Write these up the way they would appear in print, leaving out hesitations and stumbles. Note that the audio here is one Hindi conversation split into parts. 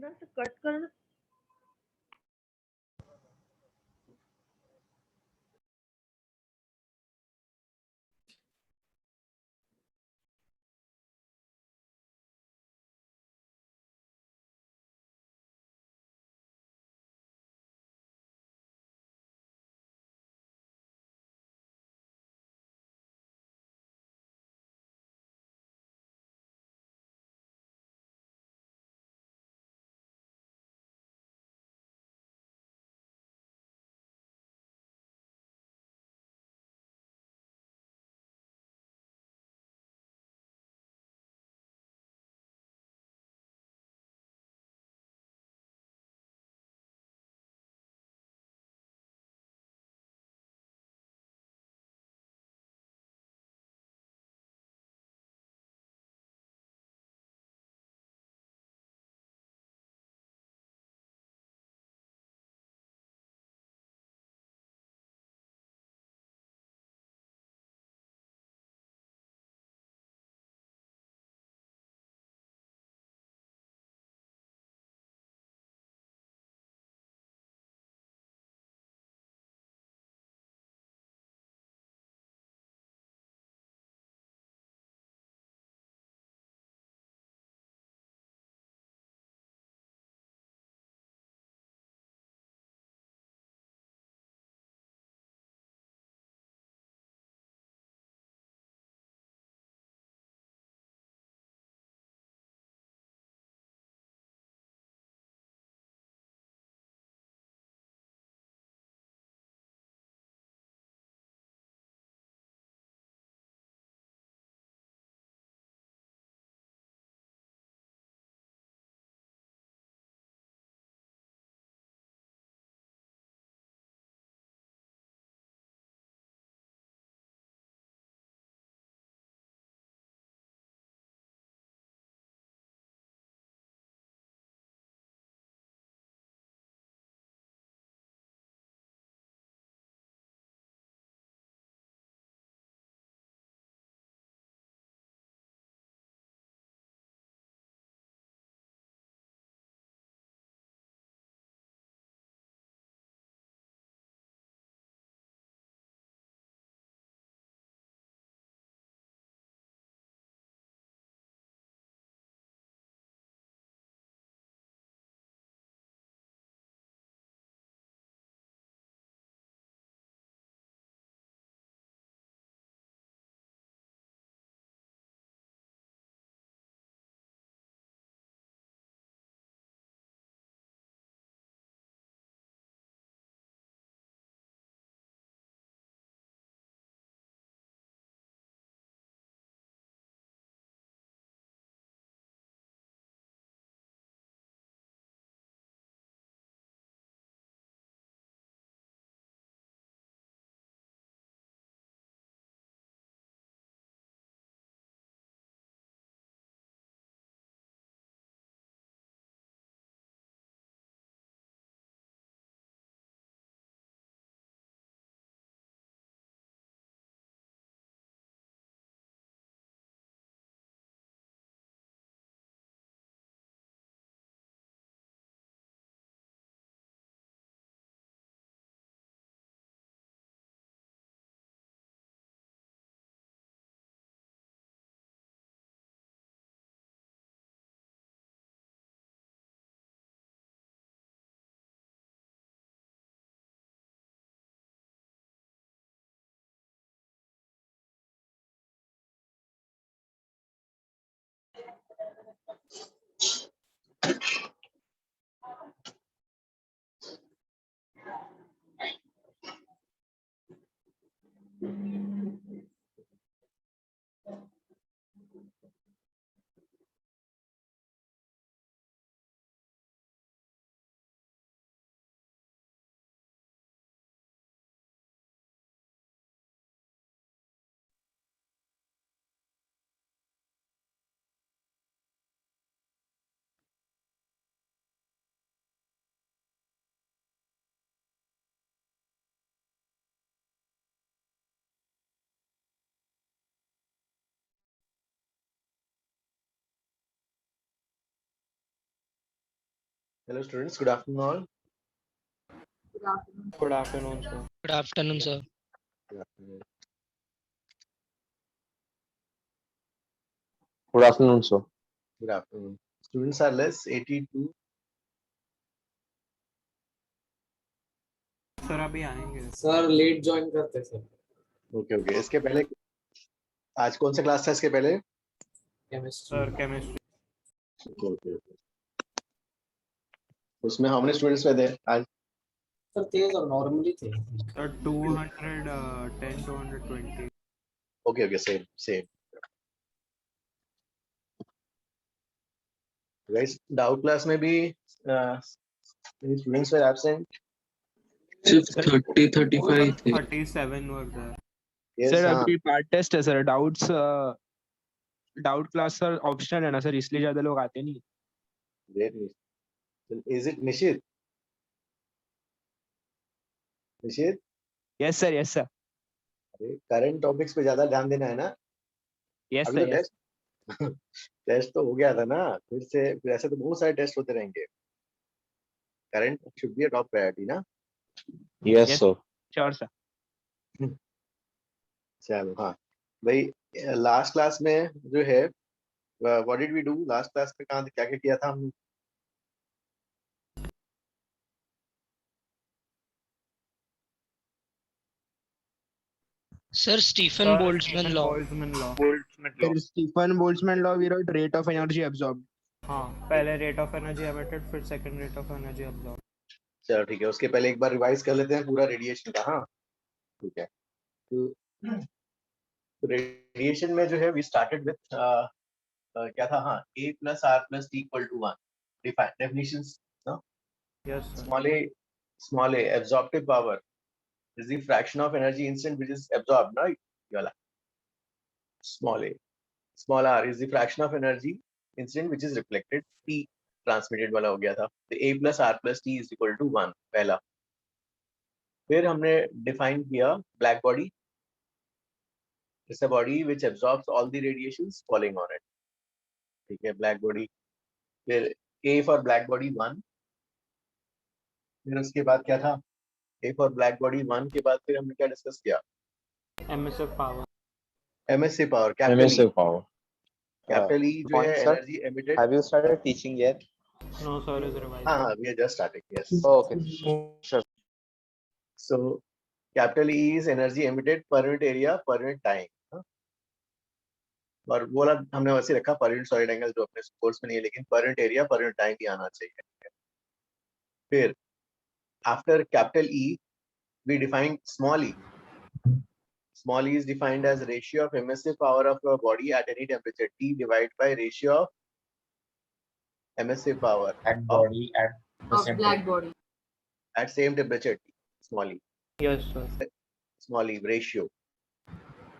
ना से कट कर Hello students, good afternoon all. Good afternoon, sir. Good afternoon, sir. Good afternoon. Good afternoon, sir. Good afternoon. Students are less 82. Sir अभी आएंगे. सर लेट ज्वाइन करते सर. ओके इसके पहले आज कौन सा क्लास था इसके पहले? केमिस्ट्री. Sir chemistry. ओके उसमें how many students were there आज? सर थे सर नॉर्मली थे. Sir 210 220. Okay same. Guys, doubt class में भी many students were absent. सिर्फ 30-35 थे. 37 were there. Yes, सर हाँ. अभी पार्ट टेस्ट है sir. Doubt class sir optional है ना सर, इसलिए ज्यादा लोग आते नहीं. Great. Is it Nishit? Nishit? Yes sir. अरे करंट टॉपिक्स पे ज्यादा ध्यान देना है ना. यस अभी तो सर. टेस्ट तो हो गया था ना. फिर ऐसे तो बहुत सारे टेस्ट होते रहेंगे. Current should be a top priority ना. Yes, Yes. sir. Sure sir. चलो हाँ भाई, लास्ट क्लास में जो है what did we do last class में, कहाँ क्या क्या किया था हम? Sir, Stephen Boltzmann law. Boltzmann law. Stefan Boltzmann law we write rate of energy absorb. हाँ, पहले रेट ऑफ एनर्जी एमिटेड, फिर second rate of energy absorb. चलो ठीक है, उसके पहले एक बार रिवाइज कर लेते हैं पूरा रेडिएशन का. हाँ ठीक है. तो रेडिएशन में जो है वी स्टार्टेड विथ क्या था? हाँ, a plus r plus t equal to 1. Definitions. Yes, sir. Small a absorptive power is the fraction of energy instant which is absorbed, no? ये वाला small r is the fraction of energy instant which is reflected. t transmitted वाला हो गया था. तो a plus r plus t is equal to 1 पहला. फिर हमने define किया black body. It's a body which absorbs all the radiations falling on it. ठीक है, black body. फिर a for black body 1. फिर उसके बाद क्या था? a for black body 1 के बाद फिर हमने क्या डिस्कस किया? Emissive power. emissive power, capital E. Emissive power. Capital E जो point, है sir. energy emitted. Have you started teaching yet? No, sir, is revised. हाँ, we are just starting. Yes. Okay. Sure. So capital E is energy emitted per unit area per unit time. और वो वाला हमने वैसे रखा per unit solid angle, जो अपने कोर्स में नहीं है, लेकिन per unit area per unit time भी आना चाहिए. फिर after capital E we define small e. Small e is defined as ratio of emissive power of a body at any temperature T divided by ratio of emissive power At body at the same black body. at same temperature T. Small e. Yes, sir. Small e ratio.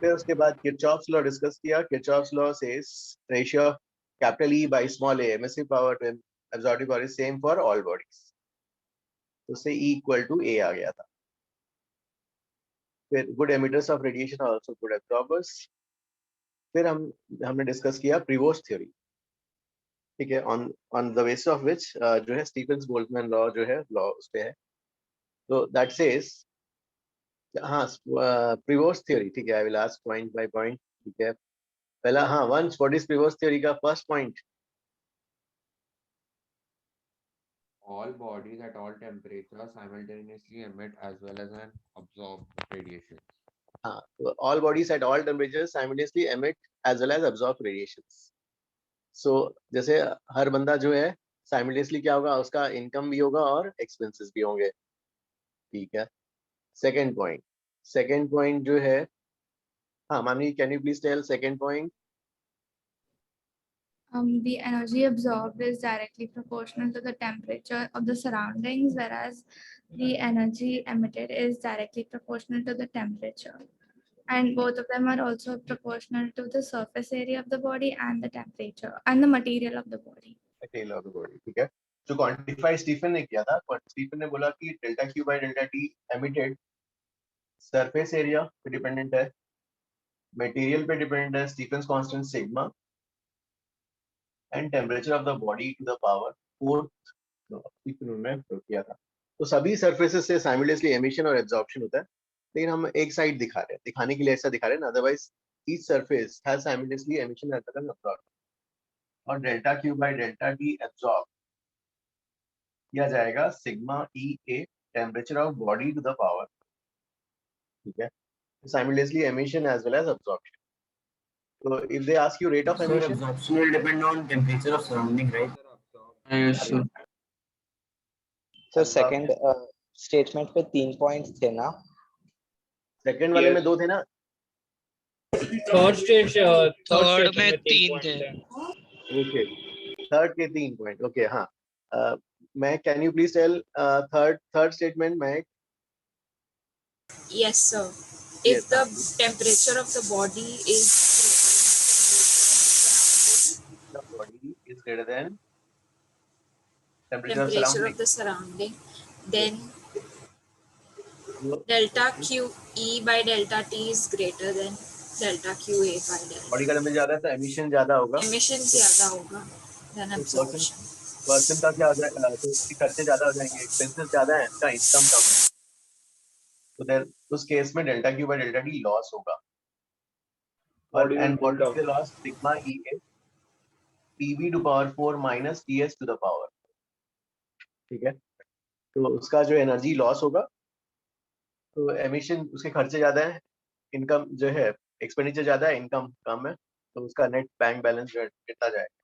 फिर उसके बाद Kirchhoff's law डिस्कस किया. Kirchhoff's law says ratio of capital E by small a emissive power to absorptive power is same for all bodies. तो उससे E equal to A आ गया था. फिर good emitters of radiation are also good absorbers. फिर हमने डिस्कस किया Prevost theory. ठीक है, on the basis of which जो है Stephen's Boltzmann law जो है law उस पे है. So that says हाँ Prevost theory. ठीक है, I will ask point by point. ठीक है, पहला हाँ once what is Prevost theory का first point? All bodies at all temperatures simultaneously emit as well as an absorb radiation. हाँ, तो all bodies at all temperatures simultaneously emit as well as absorb radiations. So जैसे हर बंदा जो है simultaneously क्या होगा, उसका इनकम भी होगा और एक्सपेंसेस भी होंगे. ठीक है. सेकेंड पॉइंट जो है, हाँ मामी, can you please tell second point? The energy absorbed is directly proportional to the temperature of the surroundings, whereas the energy emitted is directly proportional to the temperature. And both of them are also proportional to the surface area of the body and the temperature and the material of the body. Material of the body. ठीक है. जो क्वांटिफाई स्टीफन ने किया था, स्टीफन ने बोला कि delta Q by delta T emitted surface area पे डिपेंडेंट है, मटेरियल पे डिपेंडेंट है, Stefan's constant sigma, and temperature of the body to the power 4th में प्रूव किया था। तो सभी सरफेसेस से साइमल्टेनियसली एमिशन और एब्जॉर्प्शन होता है, लेकिन हम एक साइड दिखा रहे हैं, दिखाने के लिए ऐसा दिखा रहे हैं ना, otherwise each surface has simultaneously emission as well as absorption. और delta Q by delta T absorb किया जाएगा sigma E A temperature of body to the power, ठीक है, simultaneously emission as well as absorption. So if they ask you rate of Sir, emission, absorption will depend on temperature of surrounding, right? Yes, sir. Sir second statement पे 3 पॉइंट्स थे ना? सेकंड वाले में 2 थे ना? थर्ड में 3 थे। ओके, थर्ड के 3 पॉइंट, ओके, हाँ। मैं can you please tell third statement में? Yes, sir. If the temperature of the body is greater than temperature of the surrounding, then delta Q E by delta T is greater than delta Q A by delta. Body का टेम्परेचर ज्यादा है तो एमिशन ज्यादा होगा, Emission ज्यादा होगा than absorption. पर्सन का क्या हो जाएगा, तो उसके खर्चे ज्यादा हो जाएंगे, एक्सपेंसेस ज्यादा है, इसका इनकम कम है, तो देयर उस केस में delta Q by delta T loss होगा। और and what is the loss? Sigma E A PV to power 4 minus TS to the power, ठीक है। तो उसका जो एनर्जी लॉस होगा, तो एमिशन, उसके खर्चे ज्यादा है, इनकम जो है, एक्सपेंडिचर ज्यादा है, इनकम कम है, तो उसका नेट बैंक बैलेंस जो है कितना जाएगा?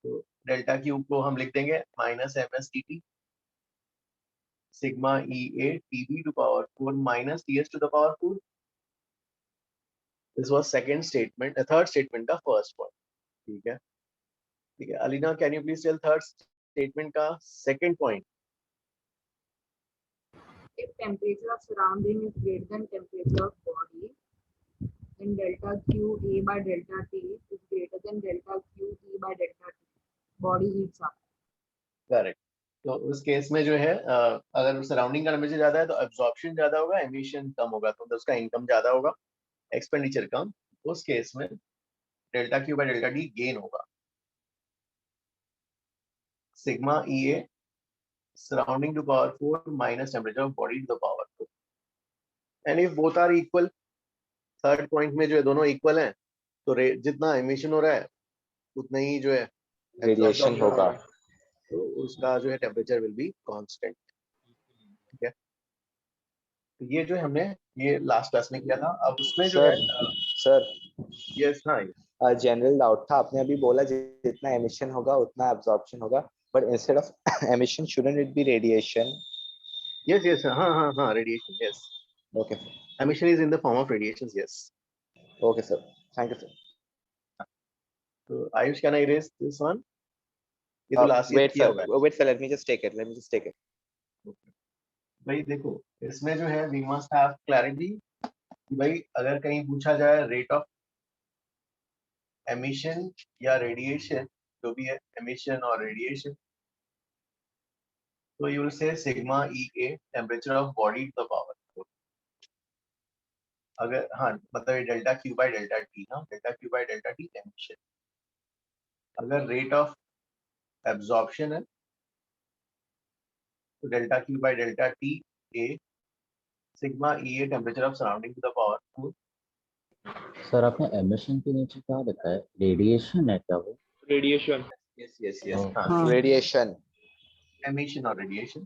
तो डेल्टा क्यू को हम लिख देंगे minus M S T T sigma E A TV to power 4 minus TS to the power 4। This was second statement, third statement का फर्स्ट पॉइंट, ठीक है, ठीक है। Alina, can you please tell third statement का second point? If temperature of surrounding is greater than temperature of body, then delta Q A by delta T is greater than delta Q E by delta T. Body heats up. Correct. तो उस केस में जो है, अगर सराउंडिंग का टेम्परेचर ज्यादा है तो एब्जॉर्प्शन ज्यादा होगा, एमिशन कम होगा, तो उसका इनकम ज्यादा होगा, एक्सपेंडिचर कम। उस केस में delta Q by delta T gain होगा, sigma E A surrounding to power 4 minus temperature of body to the power 4, and if both are equal, third point में जो है दोनों इक्वल हैं, तो जितना एमिशन हो रहा है उतना ही जो है रेडिएशन होगा, तो उसका जो है टेम्परेचर विल बी कांस्टेंट, ठीक है। तो ये जो है हमने ये लास्ट क्लास में किया था। अब उसमें जो है सर यस, हाँ, जनरल डाउट था, आपने अभी बोला जितना एमिशन होगा उतना एब्जॉर्प्शन होगा, but instead of emission shouldn't it be radiation? yes, हाँ, radiation, yes, Okay, emission is in the form of radiations, yes. okay sir, thank you sir. So Ayush, can I erase this one? ये तो लास्ट ईयर किया हुआ है। wait sir, let me just take it. भाई देखो, इसमें जो है we must have clarity कि भाई अगर कहीं पूछा जाए रेट ऑफ एमिशन या रेडिएशन, जो भी है एमिशन और रेडिएशन, तो you will say sigma E A temperature of body to the power 4। अगर हाँ, मतलब delta Q by delta T, ना, delta Q by delta T emission. अगर रेट ऑफ एब्जॉर्प्शन है तो delta Q by delta T A sigma E A temperature of surrounding to the power 4। Sir आपने एमिशन के नीचे क्या लिखा है? रेडिएशन है क्या वो? रेडिएशन, यस, हाँ, रेडिएशन, एमिशन और रेडिएशन।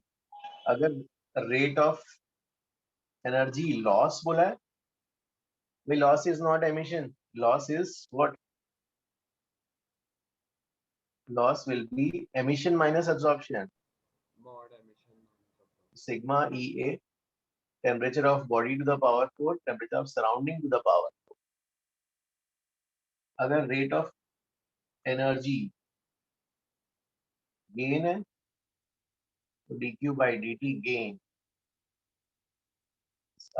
अगर रेट ऑफ एनर्जी लॉस बोला है, भाई loss is not emission, loss is what? Loss will be emission minus absorption, sigma E A temperature of body to the power 4 temperature of surrounding to the power 4। अगर रेट ऑफ एनर्जी गेन है तो dq by dt गेन,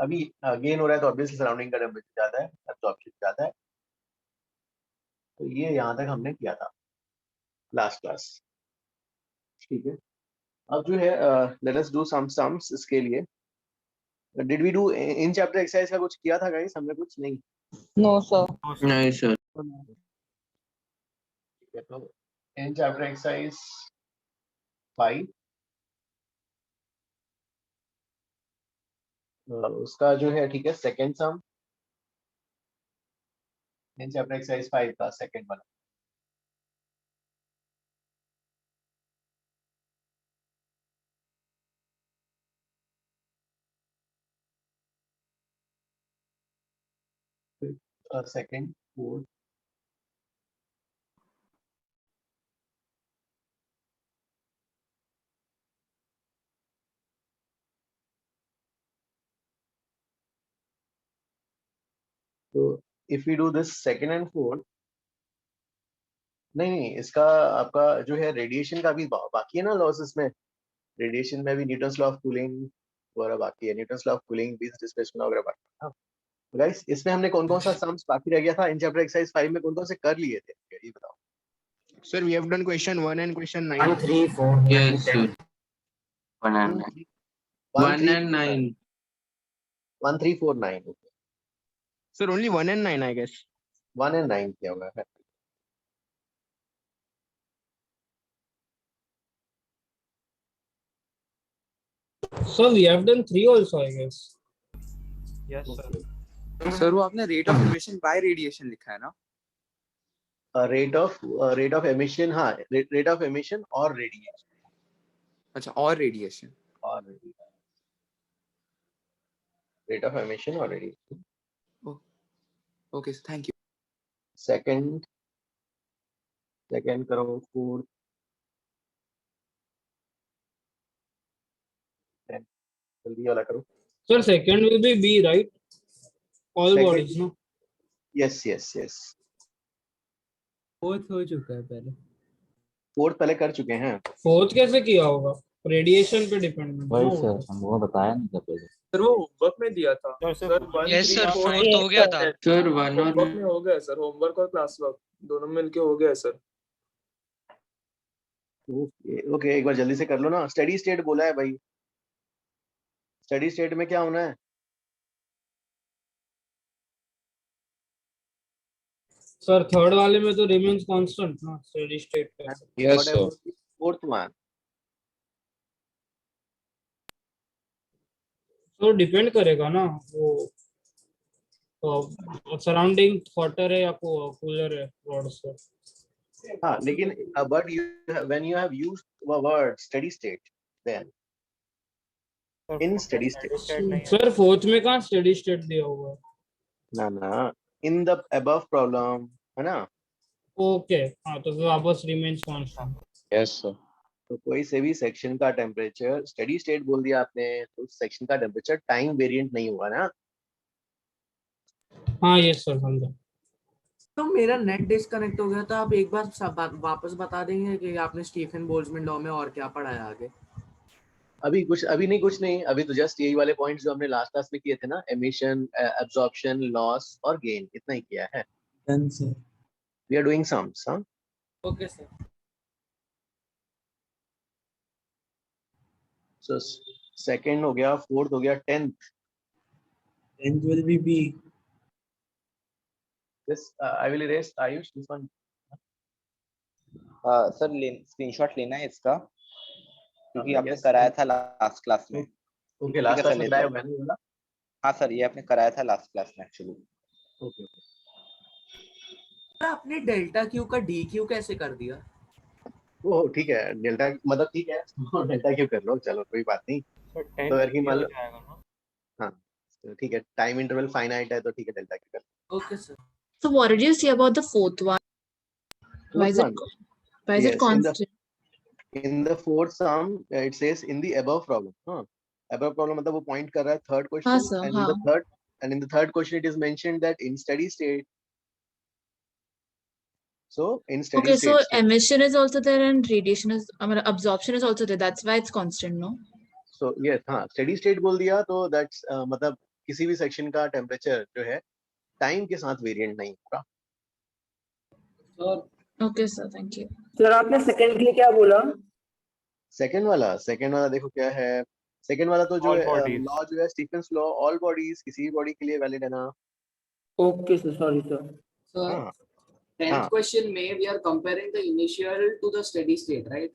अभी गेन हो रहा है तो ऑब्वियसली सराउंडिंग का टेम्परेचर ज्यादा है, एब्जॉर्प्शन ज्यादा है। तो ये यहाँ तक हमने किया था लास्ट क्लास, ठीक है। अब जो है let us do some sums. इसके लिए did we do in chapter exercise का कुछ किया था गाइस? हमने कुछ नहीं? No, sir. नहीं सर। ठीक है, तो इन चैप्टर एक्सरसाइज 5 उसका जो है ठीक है सेकंड सम इन चैप्टर एक्सरसाइज 5 का सेकंड वाला second, fourth. So if we do this second and fourth, नहीं इसका आपका जो है रेडिएशन का भी बाकी है ना लॉस इसमें रेडिएशन में भी न्यूटन्स लॉ ऑफ कूलिंग वगैरह बाकी है न्यूटन्स लॉ ऑफ कूलिंग बीस डिस्प्लेसमेंट वगैरह बाकी है गाइस इसमें हमने कौन कौन सा सम्स बाकी रह गया था इन चैप्टर एक्सरसाइज 5 में कौन कौन से कर लिए थे ये बताओ Sir, we have done question 1 and question 9. 1, 3, 4, 9, Yes, 10. sir. 1 and 9. 1 and 9. 1 3 4 9 okay. Sir, only 1 and 9, I guess. 1 and 9 क्या होगा है So we have done 3 also, I guess. Yes, sir. Sir वो आपने rate of emission bye radiation लिखा है ना? रेट ऑफ एमिशन हाँ रेट ऑफ एमिशन और रेडिएशन अच्छा और रेडिएशन और रेट ऑफ एमिशन और radiation okay sir thank you second करो फोर्थ जल्दी वाला करो Sir, second will be B, right? All Second- bodies, no? Yes Fourth हो चुका है पहले. फोर्थ पहले कर चुके हैं Fourth कैसे किया होगा? रेडिएशन पे डिपेंड वही सर हमको बताया नहीं था पहले. सर वो होमवर्क में दिया था यस सर फोर्थ हो गया था Sir, 1 और होमवर्क में हो गया सर होमवर्क और क्लास वर्क दोनों मिलके हो गया सर ओके एक बार जल्दी से कर लो ना स्टडी स्टेट बोला है भाई स्टडी स्टेट में क्या होना है सर थर्ड वाले में तो रिमेन्स कांस्टेंट ना स्टेडी स्टेट पे. Yes, sir. Fourth one. तो डिपेंड करेगा ना वो सराउंडिंग हॉटर है या कूलर है रॉड से. हाँ लेकिन but you when you have used the word steady state then in steady state sir fourth में कहाँ स्टेडी स्टेट दिया हुआ है? ना in the above problem है ना ओके हाँ तो फिर वापस रिमेन्स कांस्टेंट. यस सर तो कोई से भी सेक्शन का टेम्परेचर स्टेडी स्टेट बोल दिया आपने तो सेक्शन का टेम्परेचर टाइम वेरिएंट नहीं होगा ना हाँ यस सर समझा. तो मेरा नेट डिस्कनेक्ट हो गया तो आप एक बार वापस बता देंगे कि आपने स्टीफन बोल्ट्जमैन लॉ में और क्या पढ़ाया आगे अभी नहीं कुछ नहीं अभी तो जस्ट यही वाले पॉइंट्स जो हमने लास्ट क्लास में किए थे ना एमिशन एब्जॉर्प्शन लॉस और गेन इतना ही किया है done sir we are doing sums हाँ ओके सर सो सेकंड हो गया फोर्थ हो गया 10th will be be this I will erase Ayush this one sir screenshot लेना है इसका क्योंकि आपने yes, कराया था लास्ट क्लास में. ओके लास्ट क्लास में कराया मैंने बोला हाँ सर ये आपने कराया था लास्ट क्लास में एक्चुअली. ओके आपने डेल्टा क्यू का डी क्यू कैसे कर दिया ओ ठीक है डेल्टा मतलब ठीक है डेल्टा क्यों कर लो चलो कोई बात नहीं तो अगर की मान लो हाँ तो ठीक है टाइम इंटरवल फाइनाइट है तो ठीक है डेल्टा क्यों कर लो okay sir So what did you say about the fourth one? Why is it Yes, constant? in the fourth sum it says in the above problem हाँ above problem मतलब वो point कर रहा है third question हाँ, sir, and in the third question it is mentioned that in steady state so in steady Okay, so state emission is also there and radiation is, I mean, absorption is also there. That's why it's constant, no? so yes हाँ steady state बोल दिया तो that's मतलब किसी भी सेक्शन का टेम्परेचर जो है टाइम के साथ वेरिएंट नहीं होगा Okay, sir. Thank you. Sir आपने सेकंड के लिए क्या बोला सेकंड वाला देखो क्या है सेकंड वाला तो जो लॉ जो है स्टीफेंस लॉ ऑल बॉडीज किसी भी बॉडी के लिए वैलिड है ना okay sir sorry sir sir हाँ 10th question में we are comparing the initial to the steady state right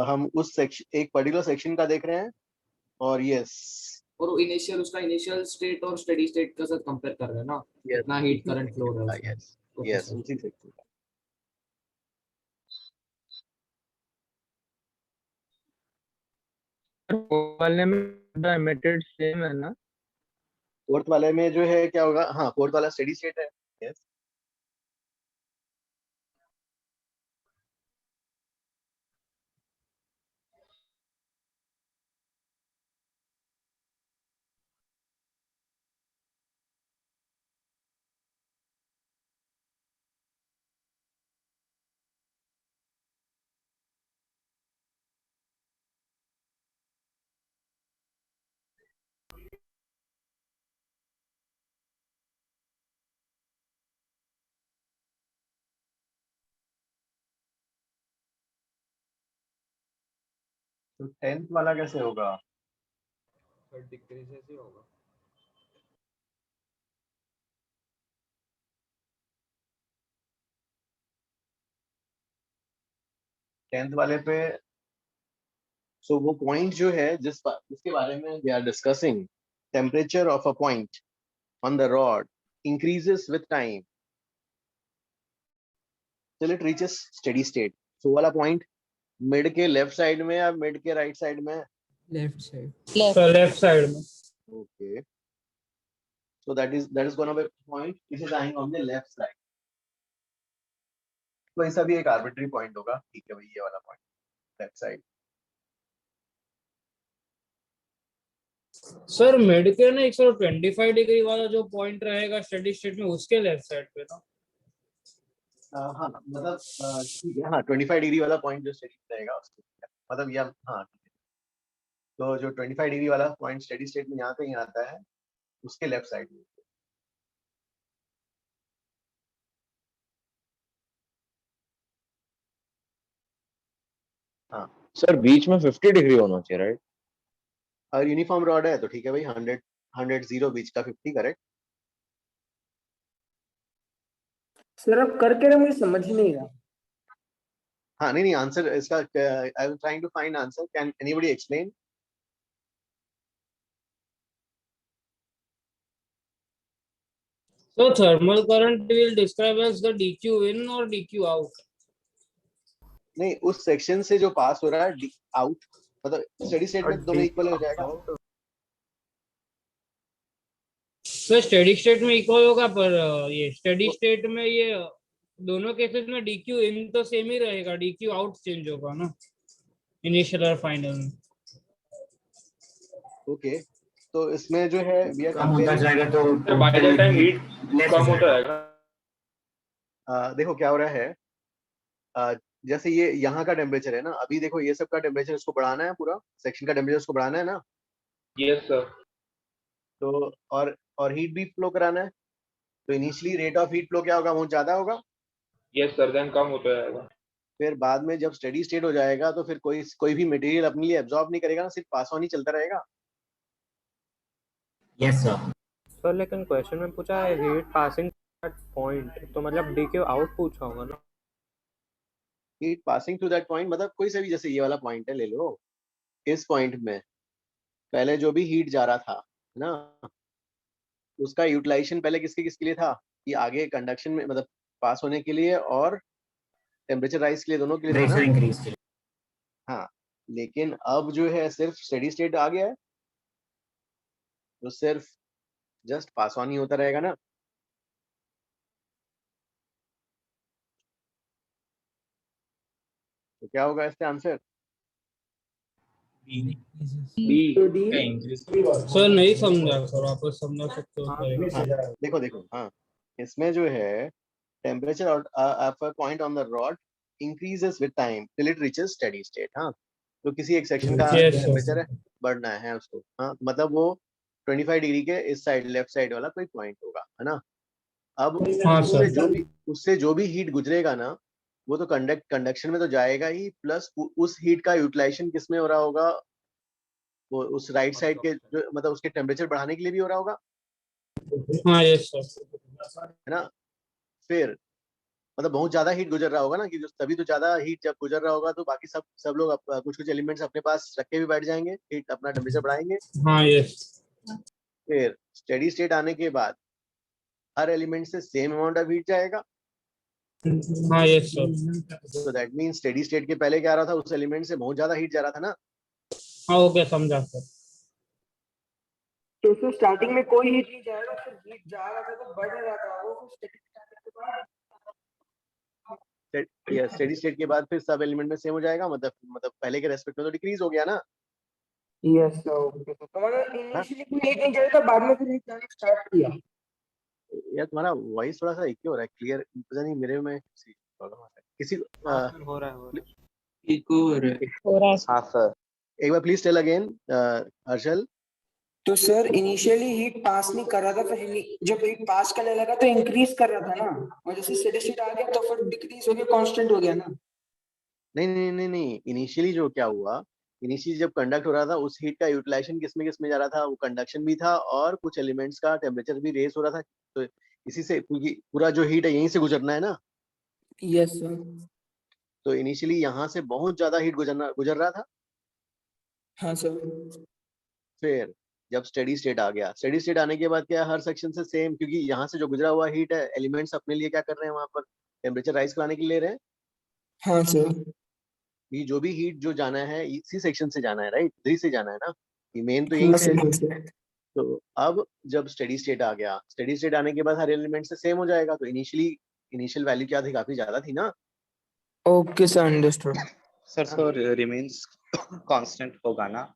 हम उस सेक्शन एक पर्टिकुलर सेक्शन का देख रहे हैं और यस और इनिशियल उसका इनिशियल स्टेट और स्टेडी स्टेट का साथ कंपेयर कर रहे हैं ना, कितना हीट करंट फ्लो हो रहा है यस उसमें। यस उसी सेक्शन का। वाले में एमिटेड सेम है ना? फोर्थ वाले में जो है क्या होगा, हाँ फोर्थ वाला स्टेडी स्टेट है। यस तो 10th वाला कैसे होगा? डिक्रीज ऐसे होगा। 10th वाले पे सो वो पॉइंट जो है जिसके बारे में we are discussing, temperature of a point on the rod increases with time till it reaches steady state. So वाला पॉइंट मिड के लेफ्ट साइड में या मिड के राइट साइड में? Left side. लेफ्ट साइड में। Okay, so that is going to be point which is lying on the left side। तो ऐसा भी एक आर्बिट्री पॉइंट होगा, ठीक है भाई, ये वाला point left side. Sir mid के ना 125 डिग्री वाला जो पॉइंट रहेगा स्टेडी स्टेट में, उसके लेफ्ट साइड पे ना? हाँ मतलब ठीक है, हाँ 25 डिग्री वाला पॉइंट जो स्टेडी रहेगा उसके मतलब ये, हाँ ठीक है। तो जो 25 डिग्री वाला पॉइंट स्टेडी स्टेट में यहाँ कहीं आता है उसके लेफ्ट साइड में। हाँ सर बीच में 50 डिग्री होना चाहिए, राइट? अगर यूनिफॉर्म रॉड है तो ठीक है भाई, 100 0 बीच का 50, करेक्ट। सर अब करके ना मुझे समझ ही नहीं रहा। हाँ नहीं आंसर इसका, I am trying to find answer, can anybody explain? So thermal current will describe as the dq in or dq out? नहीं, उस सेक्शन से जो पास हो रहा है आउट, मतलब स्टेडी स्टेट में दोनों इक्वल हो जाएगा। सर स्टेडी स्टेट में इक्वल होगा, पर ये स्टेडी स्टेट में ये दोनों केसेस में dq इन तो सेम ही रहेगा, dq आउट चेंज होगा ना इनिशियल और फाइनल में। ओके, तो इसमें जो है वी आर कम होता जाएगा तो बाय द टाइम हीट कम होता जाएगा। देखो क्या हो रहा है, जैसे ये यहाँ का टेम्परेचर है ना, अभी देखो ये सब का टेम्परेचर इसको बढ़ाना है, पूरा सेक्शन का टेम्परेचर इसको बढ़ाना है ना। Yes sir. तो और हीट भी फ्लो कराना है, तो initially rate of heat flow क्या होगा, बहुत ज्यादा होगा। यस सर, देन कम होता जाएगा। फिर बाद में जब स्टेडी स्टेट हो जाएगा तो फिर कोई भी मटेरियल अपने लिए एब्जॉर्ब नहीं करेगा ना, सिर्फ पास ऑन ही चलता रहेगा। Yes sir. सर लेकिन क्वेश्चन में पूछा है हीट पासिंग दैट पॉइंट, तो मतलब डीक्यू आउट पूछा होगा ना। Heat passing through that point मतलब कोई सा भी, जैसे ये वाला पॉइंट है ले लो, इस पॉइंट में पहले जो भी हीट जा रहा था ना, उसका यूटिलाइजेशन पहले किसके लिए था, कि आगे कंडक्शन में मतलब पास होने के लिए और टेम्परेचर राइज के लिए, दोनों के लिए था प्रेशर ना? इंक्रीज के लिए। हाँ, लेकिन अब जो है सिर्फ स्टेडी स्टेट आ गया है, तो सिर्फ जस्ट पास ऑन ही होता रहेगा ना। तो क्या होगा इसका आंसर? सर नहीं समझा सर, वापस समझा सकते हो? देखो हाँ, इसमें जो है temperature of a point on the rod increases with time till it reaches steady state. हाँ, तो किसी एक सेक्शन का टेम्परेचर है बढ़ना है उसको, हाँ मतलब वो 25 डिग्री के इस साइड लेफ्ट साइड वाला कोई पॉइंट होगा, है ना। अब उससे जो भी हीट गुजरेगा ना, वो तो कंडक्शन में तो जाएगा ही, प्लस उस हीट का यूटिलाइजेशन किसमें हो रहा होगा, वो उस राइट साइड के जो मतलब उसके टेम्परेचर बढ़ाने के लिए भी हो रहा होगा, हाँ यस सर, है ना। फिर मतलब बहुत ज्यादा हीट गुजर रहा होगा ना, कि जो तभी तो ज्यादा हीट जब गुजर रहा होगा तो बाकी सब लोग कुछ कुछ एलिमेंट्स अपने पास रख के भी बैठ जाएंगे, हीट अपना टेम्परेचर बढ़ाएंगे। हाँ यस फिर स्टेडी स्टेट आने के बाद हर एलिमेंट से सेम अमाउंट ऑफ हीट जाएगा। हाँ यस सर तो दैट मीन स्टेडी स्टेट के पहले क्या आ रहा था, उस एलिमेंट से बहुत ज्यादा हीट जा रहा था ना। हाँ ओके समझा सर। तो उसमें स्टार्टिंग में कोई हीट नहीं जाएगा, फिर हीट जा रहा था तो बढ़ रहा था वो, फिर स्टेडी स्टेट के बाद फिर सब एलिमेंट में सेम हो जाएगा, मतलब पहले के रेस्पेक्ट में तो डिक्रीज हो गया ना। Yes sir okay. तो मतलब इनिशियली कोई हीट नहीं जाएगा, बाद में फिर हीट जाना स्टार्ट किया। यार तुम्हारा वॉइस थोड़ा सा एक ही हो रहा है, क्लियर पता नहीं मेरे में किसी प्रॉब्लम आ रहा है किसी हो रहा है हाँ सर। एक बार प्लीज टेल अगेन हर्षल। तो सर इनिशियली हीट पास नहीं कर रहा था, फिर जब हीट पास करने लगा तो इंक्रीज कर रहा था ना, और जैसे स्टेडी स्टेट आ गया तो फिर डिक्रीज हो गया, कांस्टेंट हो गया ना। नहीं, इनिशियली जो क्या हुआ, इनिशियली जब कंडक्ट हो रहा था उस हीट का यूटिलाइजेशन किसमें जा रहा था, वो कंडक्शन भी था और कुछ एलिमेंट्स का टेम्परेचर भी रेस हो रहा था। तो इसी से क्योंकि पूरा जो हीट है यहीं से गुजरना है ना। Yes sir. तो इनिशियली यहाँ से बहुत ज्यादा हीट गुजर रहा था। हाँ सर। फिर जब स्टेडी स्टेट आ गया, स्टेडी स्टेट आने के बाद क्या हर सेक्शन से सेम, क्योंकि यहाँ से जो गुजरा हुआ हीट है एलिमेंट्स अपने लिए क्या कर रहे हैं, वहां पर टेम्परेचर राइज कराने के लिए ले रहे हैं। हाँ सर। ये जो भी हीट जो जाना है इसी सेक्शन से जाना है, राइट, इधर से जाना है ना, ये मेन तो यहीं हाँ से है। सर। तो अब जब स्टेडी स्टेट आ गया, स्टेडी स्टेट आने के बाद हर एलिमेंट से सेम हो जाएगा, तो इनिशियल वैल्यू क्या थी, काफी ज्यादा थी ना। Okay sir understood. Sir so remains constant होगा ना।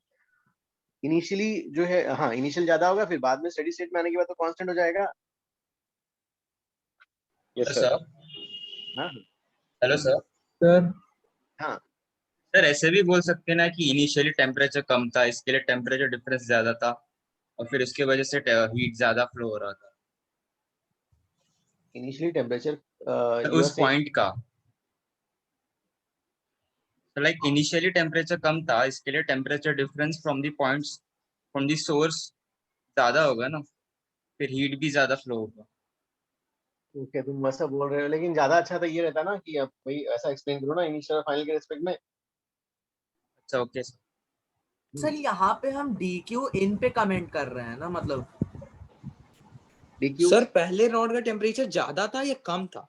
इनिशियली जो है, हाँ इनिशियल ज्यादा होगा, फिर बाद में स्टेडी स्टेट में आने के बाद तो कांस्टेंट हो जाएगा। Yes sir. हाँ हेलो सर। सर हाँ सर ऐसे भी बोल सकते हैं ना कि इनिशियली टेम्परेचर कम था, इसके लिए टेम्परेचर डिफरेंस ज्यादा था और फिर उसके वजह से हीट ज्यादा फ्लो हो रहा था इनिशियली टेम्परेचर उस पॉइंट का। लाइक इनिशियली टेम्परेचर कम था, इसके लिए temperature difference from the points from the source ज्यादा होगा ना, फिर हीट भी ज्यादा फ्लो होगा। ओके तुम वैसा बोल रहे हो, लेकिन ज्यादा अच्छा तो ये रहता ना कि अब भाई ऐसा एक्सप्लेन करो ना इनिशियल और फाइनल के रिस्पेक्ट में। अच्छा ओके सर यहाँ पे हम DQ इन पे कमेंट कर रहे हैं ना, मतलब DQ सर पहले रॉड का टेम्परेचर ज्यादा था या कम था?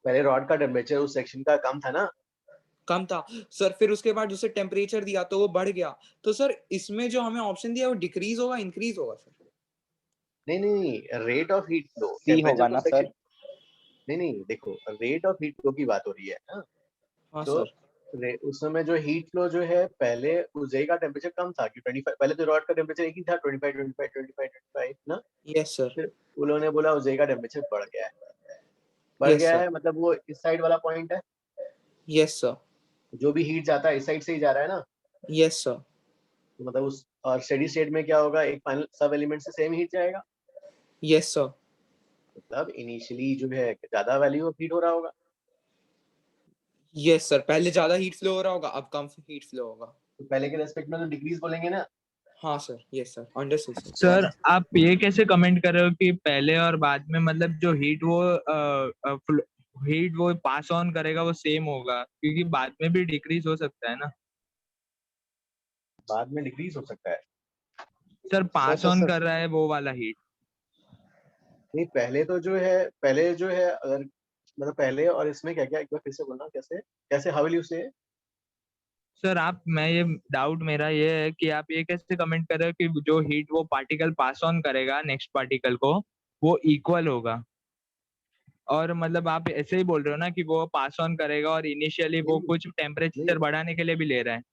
पहले रॉड का टेम्परेचर उस सेक्शन का कम था ना। कम था सर, फिर उसके बाद उसे टेम्परेचर दिया तो वो बढ़ गया, तो सर इसमें जो हमें ऑप्शन दिया वो डिक्रीज होगा इंक्रीज होगा सर? नहीं, रेट ऑफ हीट फ्लो सी होगा ना सर। नहीं देखो, रेट ऑफ हीट फ्लो की बात हो रही है ना। हाँ तो सर। उस समय जो हीट फ्लो जो है, पहले उस जगह का टेम्परेचर कम था कि 25, पहले तो रॉड का टेम्परेचर एक ही था 25 ना। Yes sir. फिर उन्होंने बोला उस जगह का टेम्परेचर बढ़ गया है, मतलब वो इस साइड वाला पॉइंट है। Yes sir. जो भी हीट जाता है इस साइड से ही जा रहा है ना। Yes sir. तो मतलब उस और स्टेडी स्टेट में क्या होगा, एक फाइनल सब एलिमेंट से सेम हीट जाएगा। Yes sir. मतलब इनिशियली जो है ज्यादा वैल्यू ऑफ हीट हो रहा होगा। यस सर, पहले ज्यादा हीट फ्लो हो रहा होगा, अब कम हीट फ्लो होगा। तो पहले के रेस्पेक्ट में तो डिक्रीज बोलेंगे ना। हाँ sir. Yes sir understood sir. Sir आप ये कैसे कमेंट कर रहे हो कि पहले और बाद में मतलब जो हीट वो पास ऑन करेगा वो सेम होगा, क्योंकि बाद में भी डिक्रीज हो सकता है ना। बाद में डिक्रीज हो सकता है सर पास ऑन कर रहा है वो वाला हीट। नहीं, पहले जो है अगर मतलब पहले और इसमें क्या क्या, एक बार फिर से बोलना, कैसे हाउ विल यू से। सर ये डाउट मेरा ये है कि आप ये कैसे कमेंट कर रहे हो कि जो हीट वो पार्टिकल पास ऑन करेगा नेक्स्ट पार्टिकल को वो इक्वल होगा, और मतलब आप ऐसे ही बोल रहे हो ना कि वो पास ऑन करेगा और इनिशियली वो कुछ टेम्परेचर बढ़ाने के लिए भी ले रहा है।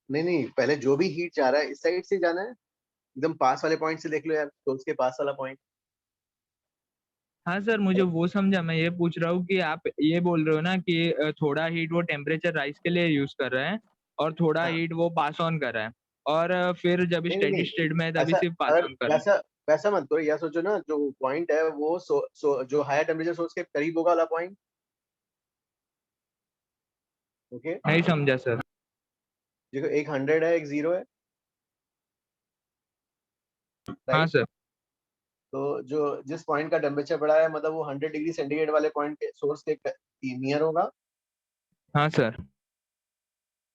नहीं, पहले जो भी हीट जा रहा है इस साइड से जाना है, एकदम पास वाले पॉइंट से देख लो यार, तो उसके पास वाला पॉइंट। हाँ सर मुझे वो समझा, मैं ये पूछ रहा हूँ कि आप ये बोल रहे हो ना कि थोड़ा हीट वो टेम्परेचर राइज के लिए यूज कर रहा है और थोड़ा हीट वो पास ऑन कर रहा है, और फिर जब स्टेडी स्टेट में है तभी सिर्फ पास ऑन कर रहा है। वैसा मत करो, या सोचो ना जो पॉइंट है वो जो हायर टेम्परेचर सोर्स के करीब होगा वाला पॉइंट। ओके नहीं समझा सर। देखो, एक 100 है, एक 0 है। हाँ सर। तो जो जिस पॉइंट का टेम्परेचर बढ़ा है मतलब वो 100 डिग्री सेंटीग्रेड वाले पॉइंट के सोर्स के नियर होगा। हाँ सर।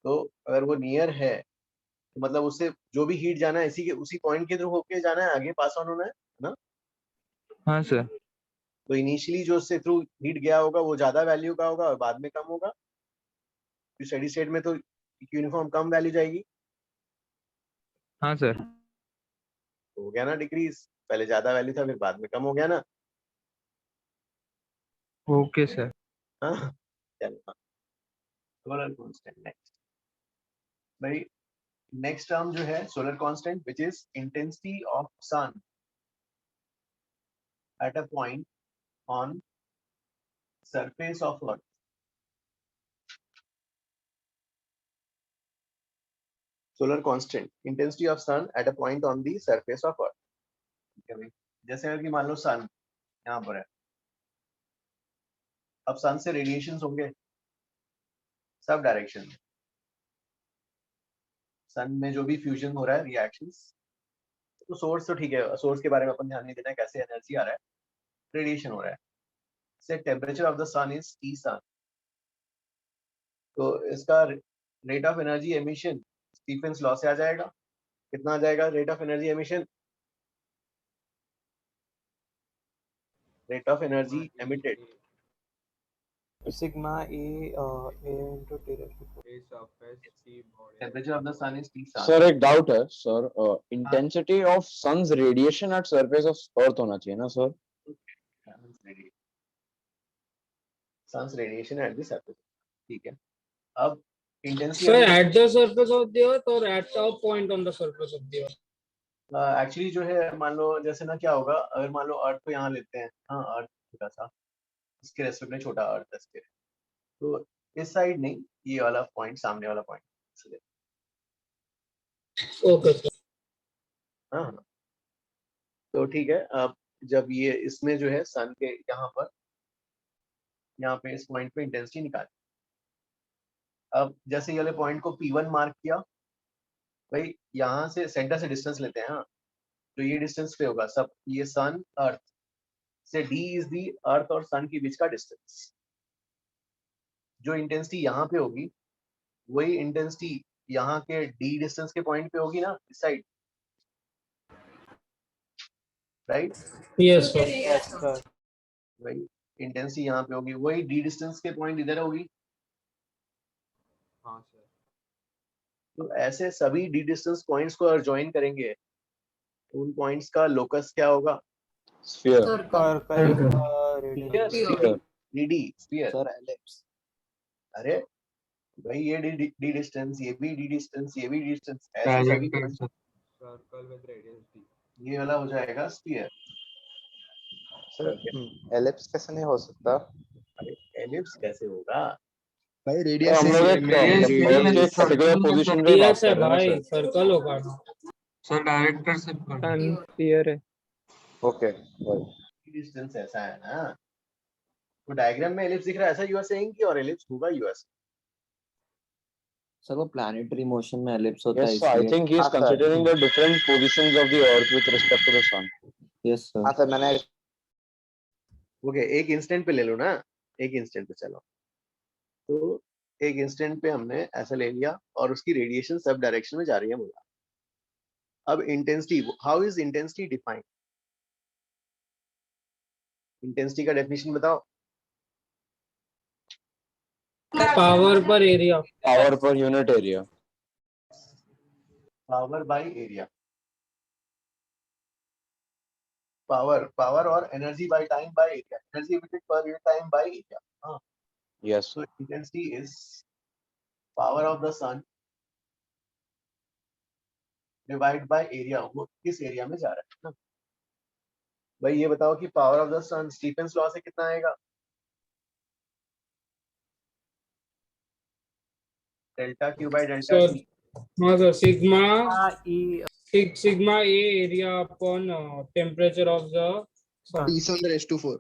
तो अगर वो नियर है तो मतलब उससे जो भी हीट जाना है इसी के उसी पॉइंट के थ्रू होके जाना है, आगे पास ऑन होना है ना। हाँ सर। तो इनिशियली जो उससे थ्रू हीट गया होगा वो ज्यादा वैल्यू का होगा और बाद में कम होगा। स्टेडी स्टेट में तो यूनिफॉर्म कम वैल्यू जाएगी। हाँ सर। तो हो गया ना डिक्रीज, पहले ज्यादा वैल्यू था फिर बाद में कम हो गया ना। Okay sir. हाँ चलो सोलर कांस्टेंट नेक्स्ट भाई। नेक्स्ट टर्म जो है solar constant which is intensity of sun at a point on surface of earth. Solar constant intensity of sun at a point on the surface of earth. ठीक है भाई, जैसे अगर कि मान लो सन यहाँ पर है, अब सन से रेडिएशंस होंगे सब डायरेक्शन में। सन में जो भी फ्यूजन हो रहा है रिएक्शंस, तो सोर्स तो ठीक है, सोर्स के बारे में अपन ध्यान नहीं देना है, कैसे एनर्जी आ रहा है, रेडिएशन हो रहा है। से temperature of the sun is T sun, तो इसका rate of energy emission Stefan's law से आ जाएगा। कितना आ जाएगा rate of energy emission? Rate of energy emitted sigma A into T raised to 4. Temperature of the sun is T sun. Sir एक डाउट है sir, intensity of sun's radiation at surface of earth होना चाहिए ना sir? Sun's radiation at the surface, ठीक है। अब intensity Sir, at the surface of the earth or at a point on the surface of the earth? Actually जो है मान लो जैसे ना क्या होगा, अगर मान लो अर्थ को यहाँ लेते हैं, हाँ अर्थ छोटा सा, इसके रेस्पेक्ट में छोटा अर्थ है इसके, तो इस साइड नहीं, ये वाला पॉइंट सामने वाला पॉइंट। Okay, sir. हाँ तो ठीक है। अब जब ये इसमें जो है सन के यहाँ पे इस पॉइंट पे इंटेंसिटी निकाली। अब जैसे ये वाले पॉइंट को P1 मार्क किया भाई, यहाँ से सेंटर से डिस्टेंस लेते हैं। हाँ तो ये डिस्टेंस पे होगा सब, ये सन अर्थ से D इज दी अर्थ और सन के बीच का डिस्टेंस। जो इंटेंसिटी यहाँ पे होगी वही इंटेंसिटी यहाँ के D डिस्टेंस के पॉइंट पे होगी ना, इस side, right? Yes, sir. Yes, sir. वही इंटेंसिटी यहाँ पे होगी, वही D डिस्टेंस के पॉइंट इधर होगी। हाँ सर। तो ऐसे सभी D डिस्टेंस पॉइंट्स को अगर ज्वाइन करेंगे तो उन पॉइंट्स का लोकस क्या होगा? Sphere. DD sphere. Sir ellipse. अरे भाई ये D डिस्टेंस, ये भी D डिस्टेंस, ये भी D डिस्टेंस, ऐसे सभी points circle with radius d। ये वाला हो जाएगा स्फीयर। सर एलिप्स कैसे नहीं हो सकता? अरे एलिप्स कैसे होगा भाई रेडियस हम लोग एक पर्टिकुलर पोजीशन पे बात Yes, कर है रहे हैं भाई, सर। सर्कल होगा ना। सर डायरेक्टर से सन स्फीयर है। ओके डिस्टेंस ऐसा है ना, तो डायग्राम में एलिप्स दिख रहा है ऐसा यू आर सेइंग कि, और एलिप्स होगा यूएस। सर वो प्लैनेटरी मोशन में एलिप्स होता है Yes, I इसलिए। think he is हाँ, sir. considering the different positions of the Earth with respect to the Sun. Yes sir. हाँ सर मैंने ओके एक इंस्टेंट पे ले लो ना, एक इंस्टेंट पे चलो। तो एक इंस्टेंट पे हमने ऐसा ले लिया और उसकी रेडिएशन सब डायरेक्शन में जा रही है मुझे। अब intensity, how is intensity defined? Intensity का डेफिनेशन बताओ। Power per area. Power per unit area. Power by area. Power और energy by time by area, energy emitted per unit time by area. हाँ Yes. so intensity is power of the sun divided by area, वो किस एरिया में जा रहा है ना। भाई ये बताओ कि power of the sun Stefan's law से कितना आएगा? Delta Q by delta sir T. हाँ sir, sigma E sigma A area upon temperature of the sun T sun raised to 4.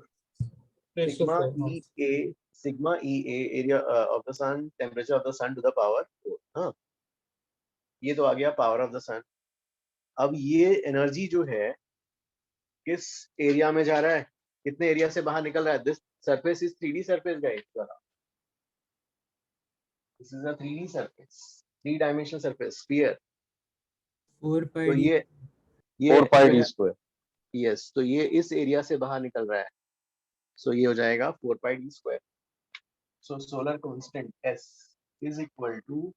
Sigma E A area of the sun, temperature of the sun to the power 4। हाँ ये तो आ गया पावर ऑफ द सन। अब ये एनर्जी जो है किस एरिया में जा रहा है, कितने एरिया से बाहर निकल रहा है. This surface is 3D surface guys. This is a 3D surface, 3 dimensional surface sphere. 4 तो pi d. ये 4 pi जो d है, square. यस, तो ये इस एरिया से बाहर निकल रहा है. सो ये हो जाएगा 4 pi d square. So solar constant S is equal to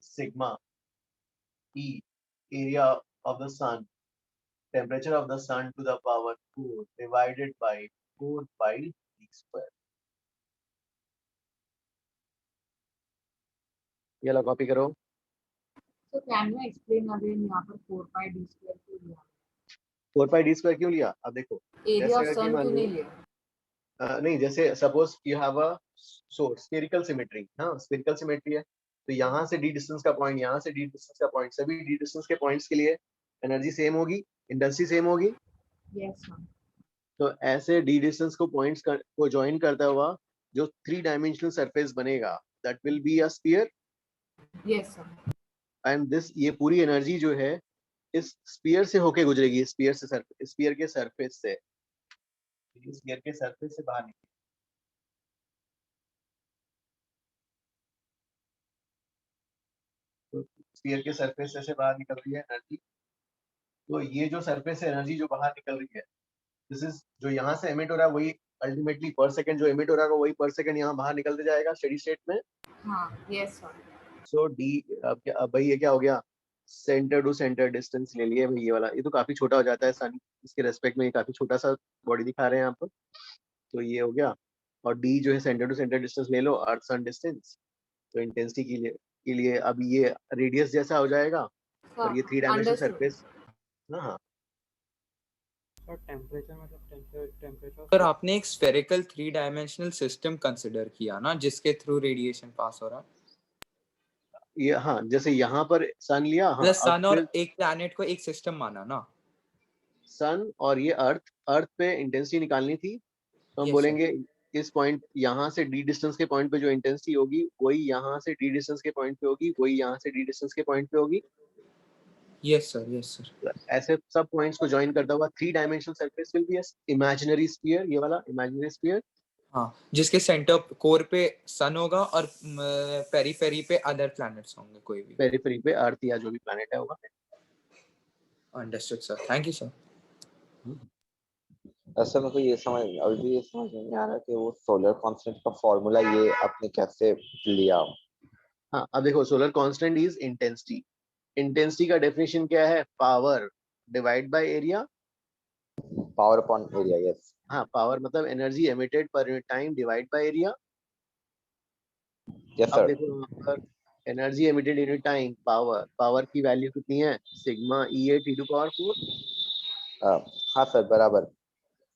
sigma E, area of the sun, temperature of the sun to the power 4 divided by 4 pi d square. ये लो कॉपी करो. So can you explain again यहाँ पर 4 pi d square क्यों लिया? 4 pi d square क्यों लिया? अब देखो, एरिया जैसे ऑफ अगर कि सन मान क्यों लो नहीं लिया? नहीं, जैसे suppose you have a source spherical symmetry. हाँ, स्फेरिकल सिमेट्री है, तो यहाँ से डी डिस्टेंस का पॉइंट, यहाँ से डी डिस्टेंस का पॉइंट, सभी डी डिस्टेंस के पॉइंट्स के लिए एनर्जी सेम होगी, इंटेंसिटी सेम होगी. Yes sir. तो ऐसे डी डिस्टेंस को पॉइंट्स को ज्वाइन करता हुआ जो 3 डायमेंशनल सरफेस बनेगा, that will be a sphere. Yes sir. And this, ये पूरी एनर्जी जो है इस स्फीयर से होके गुजरेगी, स्फीयर से स्फीयर के सरफेस से, स्फीयर के सरफेस से बाहर निकलेगी. तो स्फीयर के सरफेस से बाहर निकल रही है एनर्जी. तो ये जो सरफेस से एनर्जी जो बाहर निकल रही है, दिस इज जो यहाँ से एमिट हो रहा है, वही अल्टीमेटली पर सेकंड जो एमिट हो रहा है वही पर सेकंड यहाँ बाहर निकलते जाएगा स्टेडी स्टेट में. हाँ. Yes sir. सो डी, अब भाई ये क्या हो गया, सेंटर टू सेंटर डिस्टेंस ले लिए भाई. ये वाला ये तो काफी छोटा हो जाता है सन, इसके रेस्पेक्ट में ये काफी छोटा सा बॉडी दिखा रहे हैं यहाँ पर. तो ये हो गया. और डी जो है सेंटर टू सेंटर डिस्टेंस ले लो, अर्थ सन डिस्टेंस. तो इंटेंसिटी के लिए अब ये रेडियस जैसा हो जाएगा, और ये 3 डायमेंशनल सरफेस. हाँ, टेम्परेचर मतलब टेम्परेचर. सर आपने एक स्फेरिकल 3 डायमेंशनल सिस्टम कंसिडर किया ना, जिसके थ्रू रेडिएशन पास हो रहा है. ये हाँ, जैसे यहाँ पर सन लिया. हाँ, सन और एक प्लैनेट को एक सिस्टम माना ना. सन और ये अर्थ पे इंटेंसिटी निकालनी थी, तो हम Yes, बोलेंगे इस पॉइंट यहाँ से डी डिस्टेंस के पॉइंट पे जो इंटेंसिटी होगी वही यहाँ से डी डिस्टेंस के पॉइंट पे होगी, वही यहाँ से डी डिस्टेंस के पॉइंट पे होगी. Yes sir. ऐसे सब पॉइंट्स को ज्वाइन करता हुआ 3 dimensional surface will be imaginary sphere. ये वाला इमेजिनरी स्फीयर. हाँ, जिसके सेंटर कोर पे सन होगा और पेरिफेरी पे अदर प्लैनेट्स होंगे, कोई भी. पेरिफेरी पे अर्थ या जो भी प्लैनेट है होगा. Understood sir, thank you sir. ऐसा मेरे को ये अभी भी ये समझ नहीं आ रहा कि वो सोलर कांस्टेंट का फॉर्मूला ये आपने कैसे लिया. हाँ, अब देखो, solar constant is intensity. Intensity का डेफिनेशन क्या है? Power divide by area. Power upon area. Yes. हाँ, पावर मतलब energy emitted per unit time divide by area. Yes अब सर. देखो यहाँ पर energy emitted unit time, power की वैल्यू कितनी है? Sigma E8 T to power 4. हाँ सर, बराबर.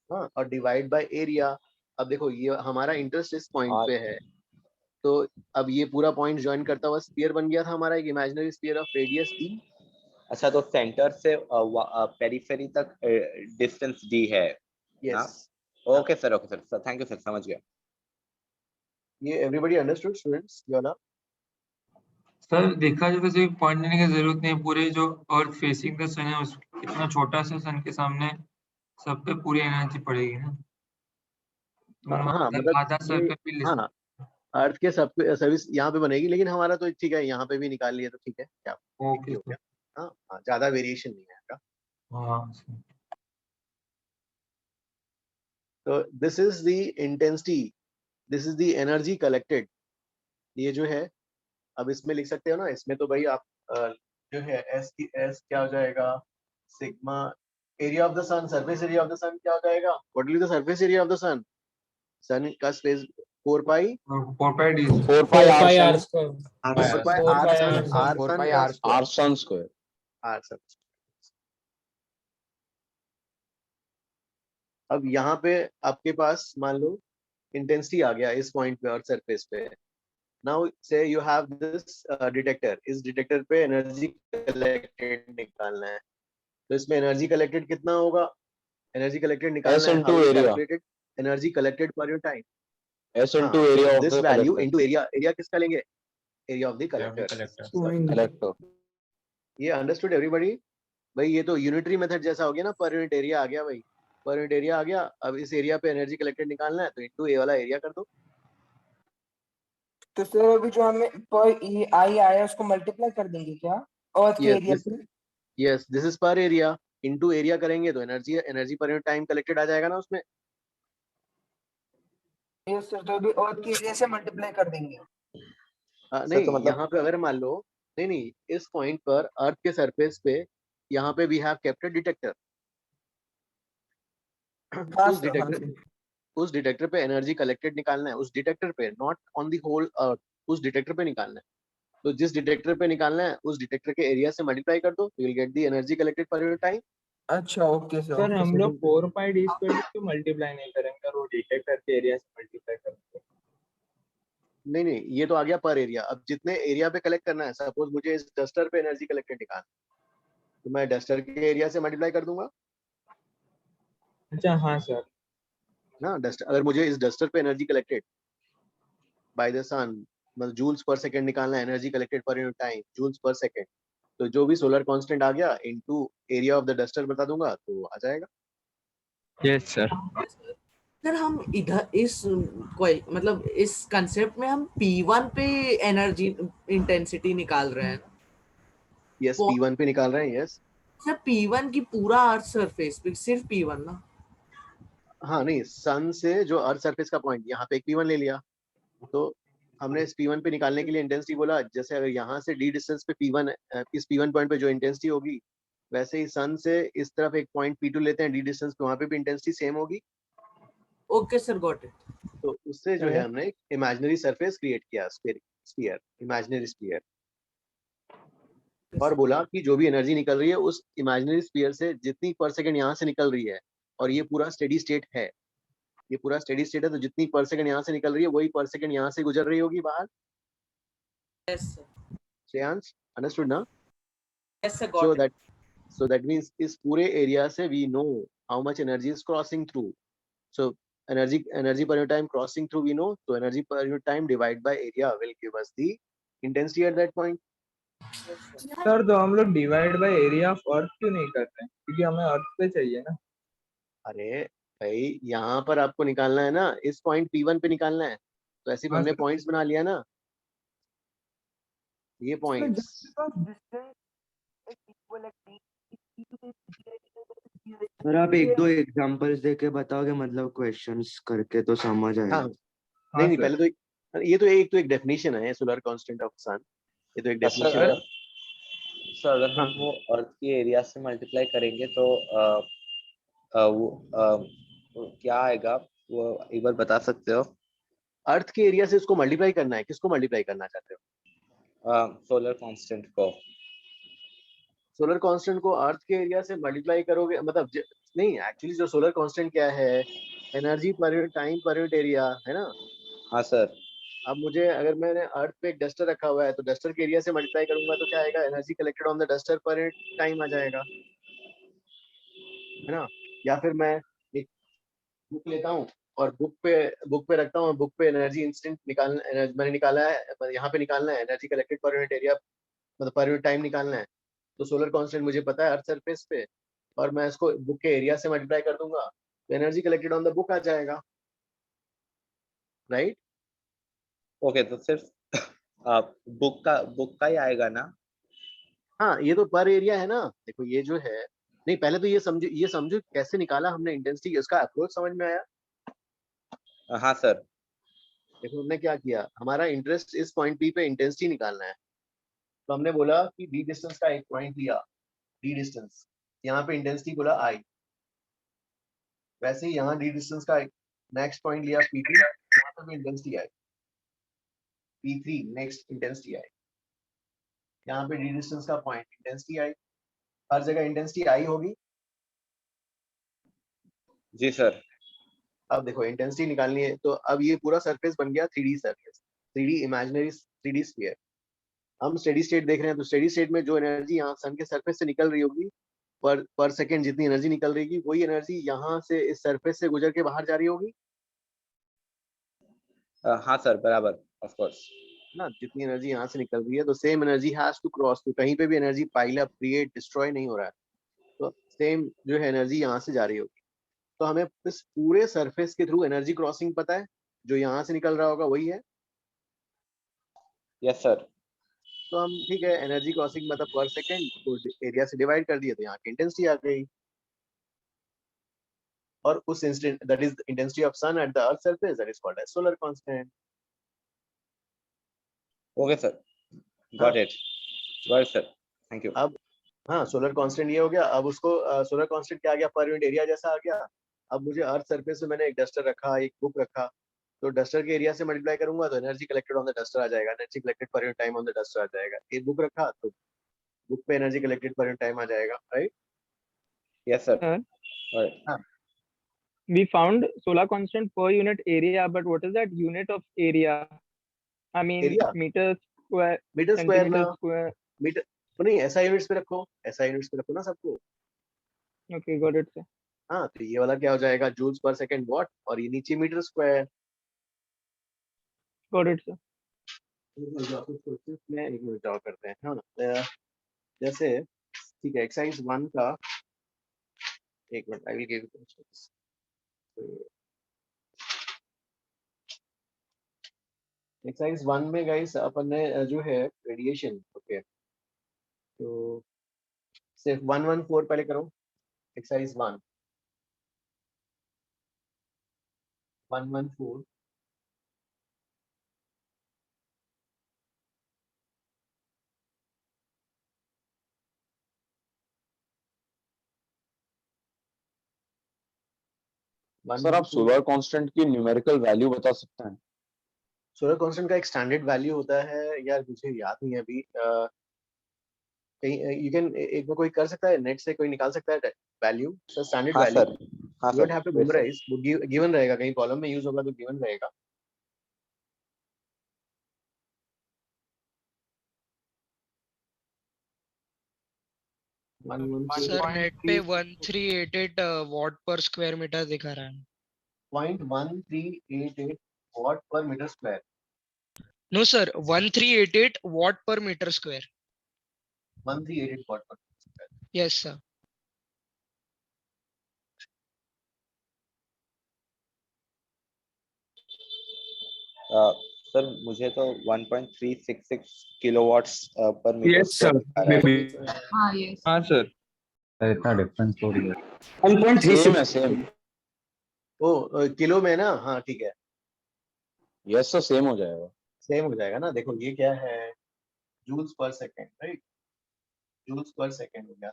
हाँ, और डिवाइड बाय एरिया. अब देखो, ये हमारा इंटरेस्ट इस पॉइंट पे है, तो अब ये पूरा पॉइंट ज्वाइन करता हुआ स्फीयर बन गया था हमारा, एक imaginary sphere of radius d. अच्छा, तो सेंटर से पेरिफेरी तक डिस्टेंस d है. Yes. Okay sir, thank you sir, समझ गया. ये एवरीबॉडी अंडरस्टूड स्टूडेंट्स? ये वाला सर देखा जाए तो सिर्फ पॉइंट लेने की जरूरत नहीं है. पूरे जो अर्थ फेसिंग का सन है, उस इतना छोटा सा सन के सामने सब पे पूरी एनर्जी पड़ेगी ना. हाँ, मतलब आधा सर्कल भी ले. हाँ, अर्थ के सब सर्विस यहाँ पे बनेगी, लेकिन हमारा तो ठीक है, यहाँ पे भी निकाल लिया तो ठीक है. क्या ओके हो गया? हाँ, ज्यादा वेरिएशन नहीं है. हाँ. तो this is the intensity, this is the energy collected. ये जो है, अब इसमें लिख सकते हो ना, इसमें तो भाई आप जो है एस क्या हो जाएगा? Sigma area of the sun, surface area of the sun क्या हो जाएगा? What will be the surface area of the sun? Sun का space 4 pi d. 4 pi r square. r sun square. अब यहाँ पे आपके पास मान लो इंटेंसिटी आ गया इस पॉइंट पे और सरफेस पे. नाउ से यू हैव दिस डिटेक्टर. इस डिटेक्टर पे एनर्जी कलेक्टेड निकालना है. तो इसमें एनर्जी कलेक्टेड कितना होगा? एनर्जी कलेक्टेड निकालना है. Calculated energy collected per your time. S into area of this the value collector. into area किसका लेंगे? Area of the collector. Collector. ये understood everybody? भाई ये तो यूनिटरी मेथड जैसा हो गया ना, पर यूनिट एरिया आ गया भाई, पर यूनिट एरिया आ गया। अब इस एरिया पे एनर्जी कलेक्टेड निकालना है तो इनटू ए वाला एरिया कर दो। तो सर अभी जो हमें पर आई आया उसको मल्टीप्लाई कर देंगे क्या अर्थ के एरिया से? यस दिस इज पर एरिया, इनटू एरिया करेंगे तो एनर्जी पर यूनिट टाइम कलेक्टेड आ जाएगा ना उसमें। यस सर, तो अभी अर्थ के एरिया से मल्टीप्लाई कर देंगे। नहीं तो मतलब यहाँ पे अगर मान लो, नहीं इस पॉइंट पर अर्थ के सरफेस पे यहाँ पे we have kept a detector. उस डिटेक्टर पे एनर्जी कलेक्टेड निकालना है, उस डिटेक्टर पे, not on the whole earth, उस डिटेक्टर पे निकालना है। तो जिस डिटेक्टर पे निकालना है उस डिटेक्टर के एरिया से मल्टीप्लाई कर दो, you will get the energy collected per unit time. अच्छा ओके सर। सर हम लोग 4 पाई डी स्क्वायर क्यों मल्टीप्लाई नहीं करेंगे, वो डिटेक्टर के एरिया से मल्टीप्लाई करेंगे? नहीं ये तो आ गया पर एरिया। अब जितने एरिया पे कलेक्ट करना है, सपोज मुझे इस डस्टर पे एनर्जी कलेक्टेड निकालना, तो मैं डस्टर के एरिया से मल्टीप्लाई कर दूंगा। अच्छा हाँ सर। ना डस्ट, अगर मुझे इस डस्टर पे energy collected by the sun, मतलब जूल्स पर सेकंड निकालना है, energy collected per unit time joules per second, तो जो भी सोलर कांस्टेंट आ गया into area of the duster बता दूंगा तो आ जाएगा। Yes sir. सर हम इधर इस कोई मतलब इस कंसेप्ट में हम P1 पे एनर्जी इंटेंसिटी निकाल रहे हैं। यस P1 पे निकाल रहे हैं। यस सर P1 की पूरा अर्थ सरफेस पे सिर्फ P1 ना? हाँ नहीं, सन से जो अर्थ सरफेस का पॉइंट यहाँ पे एक P1 ले लिया, तो हमने इस P1 पे निकालने के लिए इंटेंसिटी बोला, जैसे अगर यहाँ से d डिस्टेंस पे P1, इस P1 पॉइंट पे जो इंटेंसिटी होगी, वैसे ही सन से इस तरफ एक पॉइंट P2 लेते हैं d डिस्टेंस पे, वहाँ पे भी इंटेंसिटी सेम होगी। Okay sir got it. तो उससे जो है हमने एक इमेजिनरी सरफेस क्रिएट किया, स्फीयर, इमेजिनरी स्फीयर, और बोला कि जो भी एनर्जी निकल रही है उस इमेजिनरी स्फीयर से जितनी पर सेकंड यहाँ से निकल रही है, और ये पूरा स्टेडी स्टेट है, ये पूरा स्टेडी स्टेट है, तो जितनी पर सेकंड यहाँ से निकल रही है वही पर सेकंड यहाँ से गुजर रही होगी बाहर। Yes sir. श्रेयांश अंडरस्टूड ना? Yes sir got it. so that means इस पूरे एरिया से we know how much energy is crossing through, so energy per unit time crossing through we know, so energy per unit time divided by area will give us the intensity at that point. Sir तो हम लोग divide by area of earth क्यों नहीं कर रहे हैं, क्योंकि हमें अर्थ पे चाहिए ना। अरे भाई यहाँ पर आपको निकालना है ना, इस पॉइंट P1 पे निकालना है, तो ऐसे हमने पॉइंट्स बना लिया ना, ये पॉइंट्स। सर आप एक दो एग्जांपल्स देके बताओगे, मतलब क्वेश्चंस करके तो समझ आएगा। हाँ नहीं पहले तो ये तो एक डेफिनेशन है सोलर कांस्टेंट ऑफ सन, ये तो एक डेफिनेशन है। सर अगर हम वो अर्थ की एरिया से मल्टीप्लाई करेंगे तो वो क्या आएगा, वो एक बार बता सकते हो? अर्थ के एरिया से इसको मल्टीप्लाई करना है, किसको मल्टीप्लाई करना चाहते हो? सोलर कांस्टेंट को। सोलर कांस्टेंट को अर्थ के एरिया से मल्टीप्लाई करोगे, मतलब नहीं, एक्चुअली जो सोलर कांस्टेंट क्या है, एनर्जी पर unit time per unit area है ना। हाँ सर। अब मुझे, अगर मैंने अर्थ पे एक डस्टर रखा हुआ है तो डस्टर के एरिया से मल्टीप्लाई करूंगा तो क्या आएगा, energy collected on the duster per unit time आ जाएगा, है ना। या फिर मैं एक बुक लेता हूँ और बुक पे रखता हूँ, बुक पे एनर्जी इंस्टेंट मैंने निकाला है, यहाँ पे निकालना है energy collected per unit area, मतलब पर यूनिट टाइम निकालना है, तो सोलर कांस्टेंट मुझे पता है अर्थ सरफेस पे, और मैं इसको बुक के एरिया से मल्टीप्लाई कर दूंगा तो energy collected on the book आ जाएगा, राइट? ओके तो सिर्फ बुक का ही आएगा ना? हाँ ये तो पर एरिया है ना। देखो ये जो है, नहीं पहले तो ये समझो कैसे निकाला हमने इंटेंसिटी, उसका अप्रोच समझ में आया? हाँ सर। देखो हमने क्या किया, हमारा इंटरेस्ट इस पॉइंट P पे इंटेंसिटी निकालना है, तो हमने बोला कि d डिस्टेंस का एक पॉइंट लिया, d डिस्टेंस, यहाँ पे इंटेंसिटी बोला I, वैसे ही यहाँ d डिस्टेंस का एक नेक्स्ट पॉइंट लिया P2, यहाँ पे भी intensity I, P3 next intensity I, यहाँ पे d डिस्टेंस का पॉइंट इंटेंसिटी आई, हर जगह इंटेंसिटी आई होगी। जी सर। अब देखो इंटेंसिटी निकालनी है, तो अब ये पूरा सरफेस बन गया 3D surface, 3D imaginary 3D sphere. हम स्टेडी स्टेट देख रहे हैं, तो स्टेडी स्टेट में जो एनर्जी यहाँ सन के सरफेस से निकल रही होगी, पर सेकंड जितनी एनर्जी निकल रही होगी, वही एनर्जी यहाँ से इस सरफेस से गुजर के बाहर जा रही होगी। हाँ सर बराबर, ऑफ कोर्स ना, जितनी एनर्जी यहाँ से निकल रही है तो same energy has to cross, तो कहीं पे भी energy pile up, create, destroy नहीं हो रहा है, सेम जो है एनर्जी यहाँ से जा रही होगी। तो हमें इस पूरे सरफेस के थ्रू एनर्जी क्रॉसिंग पता है, जो यहाँ से निकल रहा होगा वही है। Yes sir. तो हम ठीक है, एनर्जी क्रॉसिंग मतलब पर सेकेंड को एरिया से डिवाइड कर दिया तो यहाँ की इंटेंसिटी आ गई। और उस instant that is intensity of sun at the earth surface, that is called as solar constant. Okay sir, got it sir, thank you. अब हाँ, सोलर कांस्टेंट ये हो गया। अब उसको सोलर कांस्टेंट क्या आ गया, पर यूनिट एरिया जैसा आ गया। अब मुझे अर्थ सरफेस में मैंने एक डस्टर रखा, एक बुक रखा, तो डस्टर के एरिया से मल्टीप्लाई करूंगा तो energy collected on the duster आ जाएगा, energy collected per unit time on the duster आ जाएगा। एक बुक रखा तो बुक पे energy collected per unit time आ जाएगा, राइट? Yes sir. हाँ, We found solar constant per unit area, but what is that unit of area? I mean, area meter square, metre square ना, centimeter square. मीटर तो नहीं, ऐसा यूनिट्स पे रखो, ऐसा यूनिट्स पे रखो ना सबको। Okay, got it, sir. हाँ, तो ये वाला क्या हो जाएगा, जूल्स पर सेकंड वॉट, और ये नीचे metre square. Got it, sir. में एक मिनट ड्रॉ करते हैं, हाँ ना। जैसे ठीक है, एक्सरसाइज 1 का, एक minute, I will give exercise 1 में गाइस अपन ने जो है रेडिएशन, ओके, तो सिर्फ 114 पहले करो। एक्सरसाइज 1 114 सर आप सोलर कांस्टेंट की न्यूमेरिकल वैल्यू बता सकते हैं? सोलर कांस्टेंट का एक स्टैंडर्ड वैल्यू होता है यार, मुझे याद नहीं है अभी। कहीं यू कैन, एक बार कोई कर सकता है, नेट से कोई निकाल सकता है वैल्यू, स्टैंडर्ड हाँ वैल्यू। सर, हाँ you don't have sir, to memorise, वो गिवन रहेगा, कहीं कॉलम में यूज होगा तो गिवन रहेगा। सर नेट पे 1388 वॉट पर स्क्वायर मीटर दिखा रहा है। 0.1388 watt per metre square. No sir, 1388 watt per metre square. 1388 watt per square. Yes sir. Sir मुझे तो 1.366 kilowatts per metre yes sir, हाँ यस हाँ सर। इतना डिफरेंस हो रही है। 1.36 सेम। ओ किलो में ना, हाँ ठीक है, यस सर, सेम हो जाएगा। सेम हो जाएगा ना। देखो ये क्या है, joules per second, right, joules per second हो गया।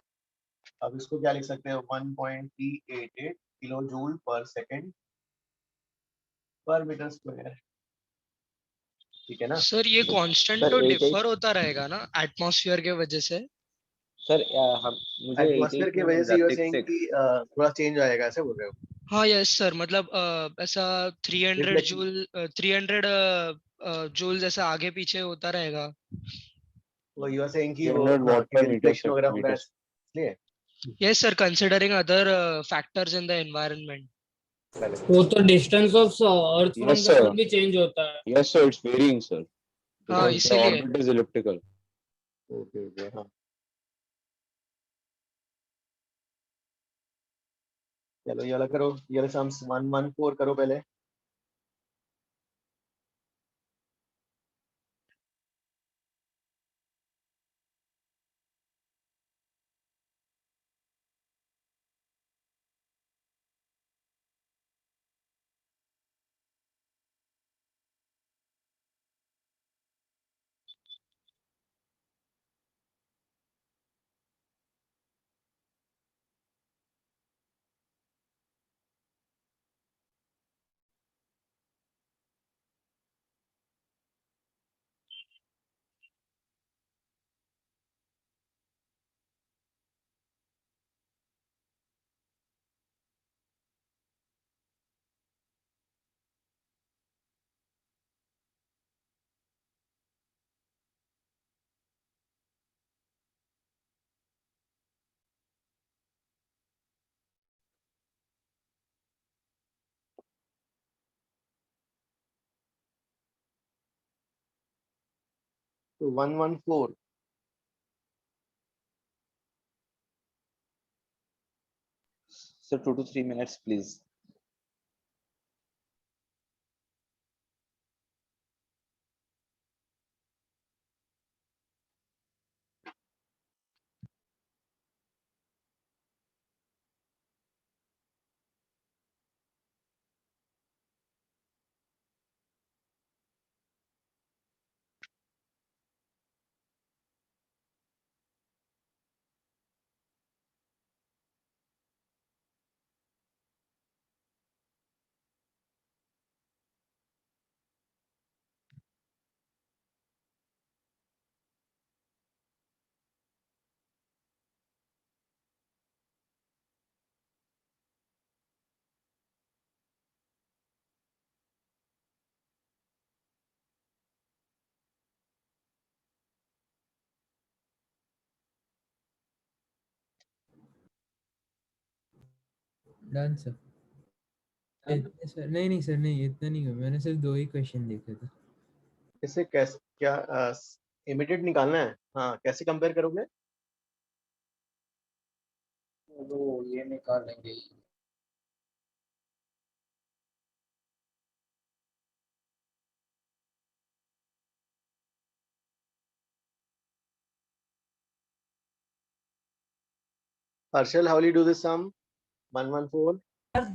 अब इसको क्या लिख सकते हैं, 1.388 kilo joule per second per metre square, ठीक है ना? सर ये कांस्टेंट सर तो 88 डिफर होता रहेगा ना एटमॉस्फेयर के वजह से? सर हम मुझे एटमॉस्फेयर 88 की नहीं वजह मिल से रहा, यू आर सेइंग 66। कि थोड़ा चेंज आएगा, ऐसे बोल रहे हो? हाँ यस सर, मतलब ऐसा 300 रिफ्लेक्शन, जूल 300 जूल जैसा आगे पीछे होता रहेगा। वो यू आर सेइंग कि वो 300 हाँ, वॉट कि पर रिफ्लेक्शन वगैरह हो रहा है, मीटर। इसलिए। Yes sir, considering other factors in the environment. वो तो distance of earth from yes the sir, sun भी चेंज होता है। Yes sir, it's varying sir, हाँ बिकॉज़ द इसीलिए। Orbit is elliptical. Okay okay, हाँ चलो ये वाला करो, ये वाला सम्स 114 करो पहले। तो 114 Sir, 2 to 3 minutes, please. Done sir. इतने सर नहीं सर, नहीं इतना नहीं हुआ, मैंने सिर्फ 2 ही क्वेश्चन देखे थे। इससे कैसे क्या इमीडिएट निकालना है? हाँ, कैसे कंपेयर करोगे? वो ये निकालेंगे। Harshal, how will you do this sum? 114.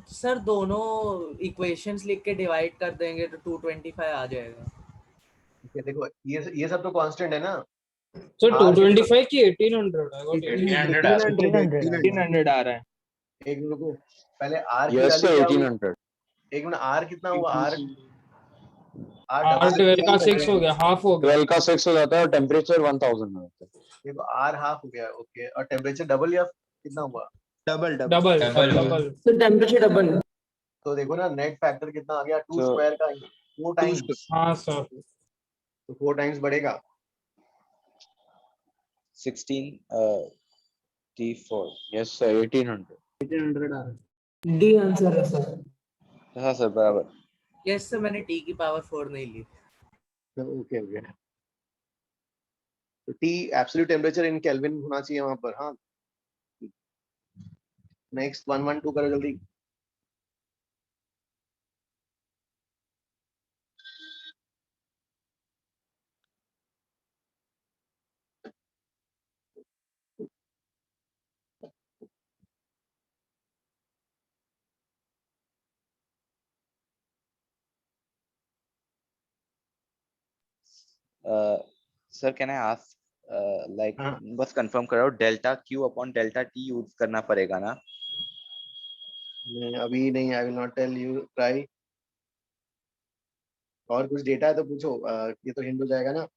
Sir दोनों इक्वेशंस लिख के डिवाइड कर देंगे तो 225 आ जाएगा। ये देखो, ये सब तो कांस्टेंट है ना। सर 225 की 1800 I got 1800 आ रहा है। एक मिनट रुको, पहले r की Yes, वैल्यू sir, क्या हुई? 1800. एक मिनट, r कितना हुआ? r R 12 का 6 हो गया, हाफ हो गया। 12 का 6 हो जाता है और टेम्परेचर 1000 में होता है। देखो r हाफ हो गया, ओके, और टेम्परेचर डबल या कितना हुआ? डबल तो टेम्परेचर डबल। तो देखो ना, नेट फैक्टर कितना आ गया? 2 स्क्वायर का 4 टाइम्स। हाँ सर, तो 4 टाइम्स बढ़ेगा। 16 T4. Yes, sir, 1800. 1800 आ रहा है। डी आंसर है सर। हाँ सर, बराबर। यस सर, मैंने t की पावर 4 नहीं ली। Okay okay. तो T absolute temperature in Kelvin होना चाहिए वहां पर। हाँ, नेक्स्ट 112 करो जल्दी। Sir can I ask like बस कंफर्म करो, delta Q upon delta T use करना पड़ेगा ना? नहीं, अभी नहीं, I will not tell you, try. और कुछ डेटा है तो पूछो, ये तो हिंट हो जाएगा ना।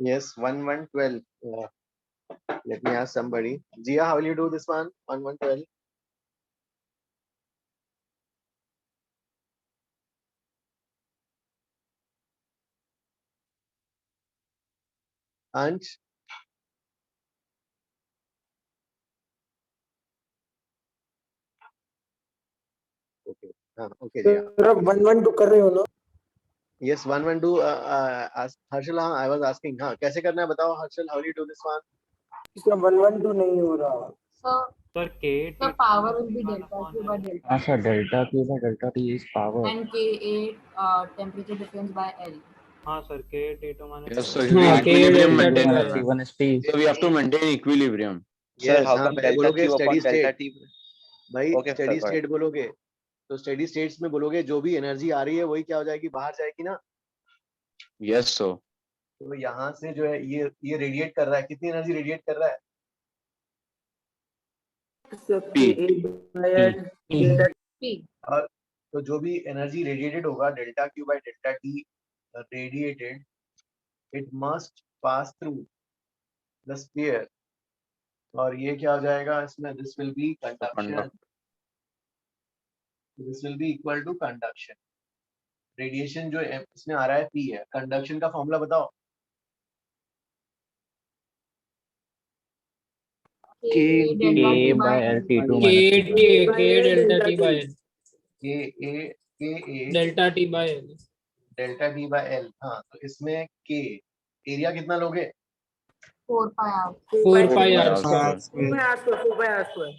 Yes, 1112. Let me ask somebody. Jia, how will you do this one? 1112. Ansh? Okay. Okay, Jia. Sir आप 112 कर रहे हो ना? Yes, 112. Harshal, हाँ, I was asking. हाँ, कैसे करना है बताओ Harshal, how will you do this one? इसका 112 नहीं हो रहा। Sir, K The power will be delta Q by delta हाँ sir, delta Q by delta T is power. and Ka temperature difference by L. हाँ sir, K T2 minus Yes, sir, हाँ, equilibrium K maintain delta करना है। T1 is T. So we have to maintain equilibrium. Sir Yes, how हाँ, कम पहले डेल्टा बोलोगे Q steady upon delta state. T? भाई Okay, स्टेडी sir, स्टेट बोलोगे तो स्टेडी स्टेट्स में बोलोगे जो भी एनर्जी आ रही है वही क्या हो जाएगी, बाहर जाएगी ना। Yes, sir. तो यहाँ से जो है ये रेडिएट कर रहा है, कितनी एनर्जी रेडिएट कर रहा है? और तो जो भी एनर्जी रेडिएटेड होगा delta Q by delta T radiated, it must pass through the sphere, और ये क्या हो जाएगा इसमें, this will be conduction, this will be equal to conduction. Radiation जो इसमें आ रहा है पी है, कंडक्शन का फॉर्मूला बताओ। K delta T by L. K delta T by L. K delta T by L. Delta T by L. हाँ, तो इसमें के एरिया कितना लोगे? 4 pi r. 4 pi r square।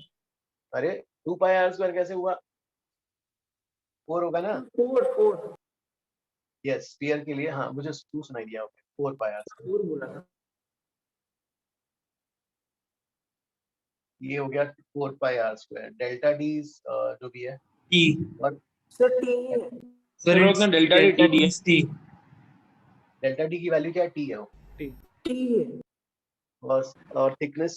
अरे 2 पाई आर स्क्वायर कैसे हुआ? 4 होगा ना? 4 यस, स्फीयर के लिए। हाँ, मुझे 2 सुनाई दिया। ओके, 4 पाई आर स्क्वायर बोला था। ये हो गया 4 पाई आर स्क्वायर। डेल्टा डी जो भी है टी और सर टी है। सर उतना डेल्टा टी डी है। टी डेल्टा डी की वैल्यू क्या है? टी है वो। टी है। और थिकनेस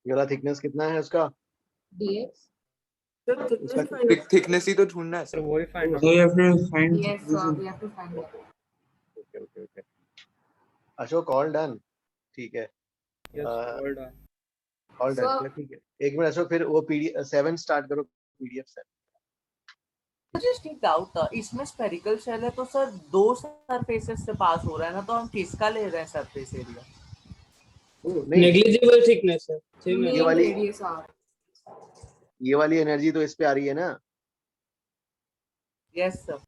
ये वाला थिकनेस कितना है उसका? dx. थिकनेस ही तो ढूंढना है सर। वही find So you have to find Yes, sir. We have to find that. Okay. Ashok, all done? ठीक है, yes all done. All done. ठीक है, एक मिनट अशोक, फिर वो पीडीएफ 7 स्टार्ट करो, पीडीएफ 7। जस्ट एक डाउट था, इसमें स्फेरिकल शेल है तो सर 2 सरफेसेस से पास हो रहा है ना, तो हम किसका ले रहे हैं सरफेस एरिया? नेग्लिजिबल थिकनेस है। ये वाली एनर्जी तो इस पे आ रही है ना? Yes sir.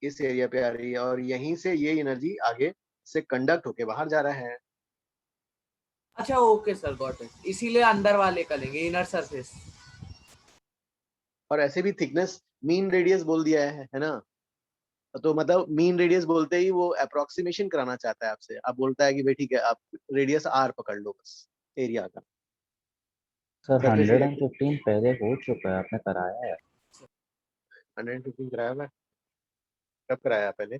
इस एरिया पे आ रही है, और यहीं से ये एनर्जी आगे से कंडक्ट होके बाहर जा रहा है। अच्छा ओके सर, गॉट इट। इसीलिए अंदर वाले का लेंगे, इनर सरफेस। और ऐसे भी थिकनेस मीन रेडियस बोल दिया है ना? तो मतलब मीन रेडियस बोलते ही वो अप्रोक्सीमेशन कराना चाहता है आपसे। आप बोलता है कि भाई ठीक है, आप रेडियस आर पकड़ लो बस एरिया का। सर 115 पहले हो चुका है, आपने कराया है। 115 कराया है? कब कराया पहले?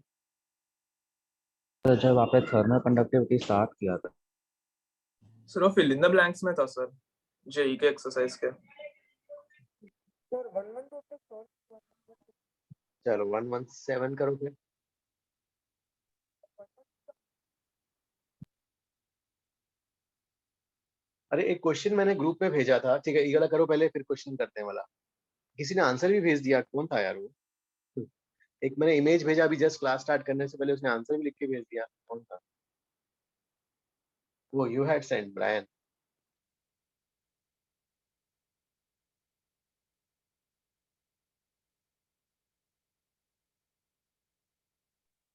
सर जब आपने थर्मल कंडक्टिविटी स्टार्ट किया था। सर वो फिल इन द ब्लैंक्स में था सर, जेई के एक्सरसाइज के। चलो 117 करो फिर। अरे एक क्वेश्चन मैंने ग्रुप में भेजा था, ठीक है, ये वाला करो पहले, फिर क्वेश्चन करते हैं वाला। किसी ने आंसर भी भेज दिया, कौन था यार वो? एक मैंने इमेज भेजा अभी जस्ट क्लास स्टार्ट करने से पहले, उसने आंसर भी लिख के भेज दिया। कौन था वो? You had send Brian.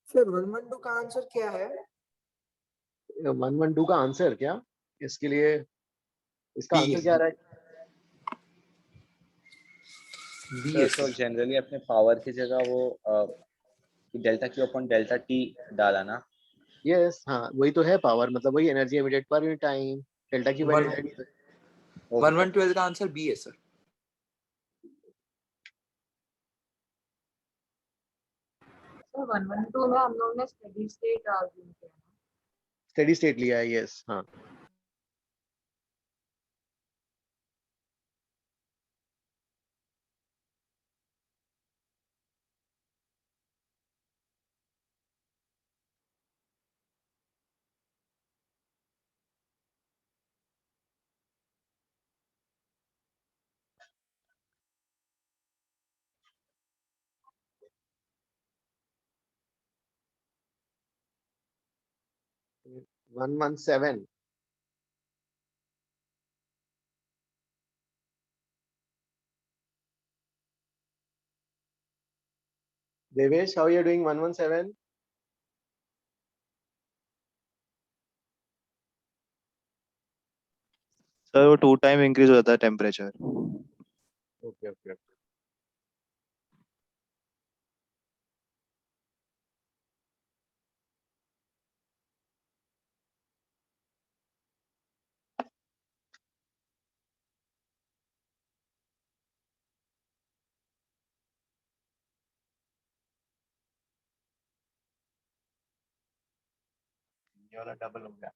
Sir 112 का आंसर क्या है? 112 का आंसर क्या? इसके लिए इसका आंसर क्या रहा है? तो जनरली अपने पावर की जगह वो delta Q upon delta T डाला ना। यस, हाँ वही तो है पावर, मतलब वही energy emitted per unit time, delta Q by delta T. 112 का आंसर बी है सर। सर 112 में हम लोग ने स्टेडी स्टेट अज्यूम किया ना। स्टेडी स्टेट लिया है, यस हाँ। One 117। Devesh, how you doing? 117। Sir वो 2 टाइम इंक्रीज हो जाता है टेम्परेचर। Okay okay. ये वाला डबल हो गया।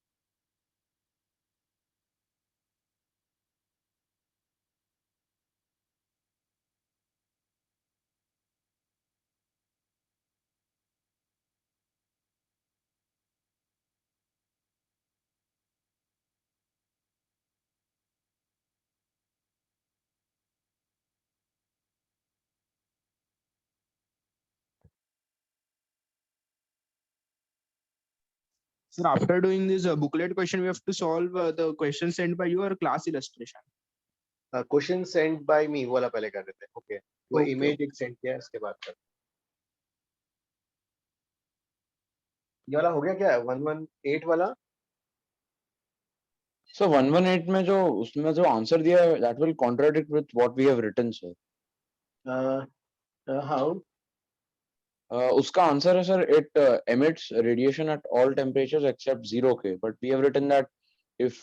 Sir, after doing this booklet question, we have to solve the question sent by your class illustration. Question send by me वाला पहले कर देते हैं। ओके वो Okay, इमेज एक सेंड किया है, उसके बाद कर। ये वाला हो गया क्या 118 वाला? So 118 में जो उसमें जो आंसर दिया है that will contradict with what we have written, sir. How? उसका आंसर है sir it emits radiation at all temperatures except 0 K, but we have written that if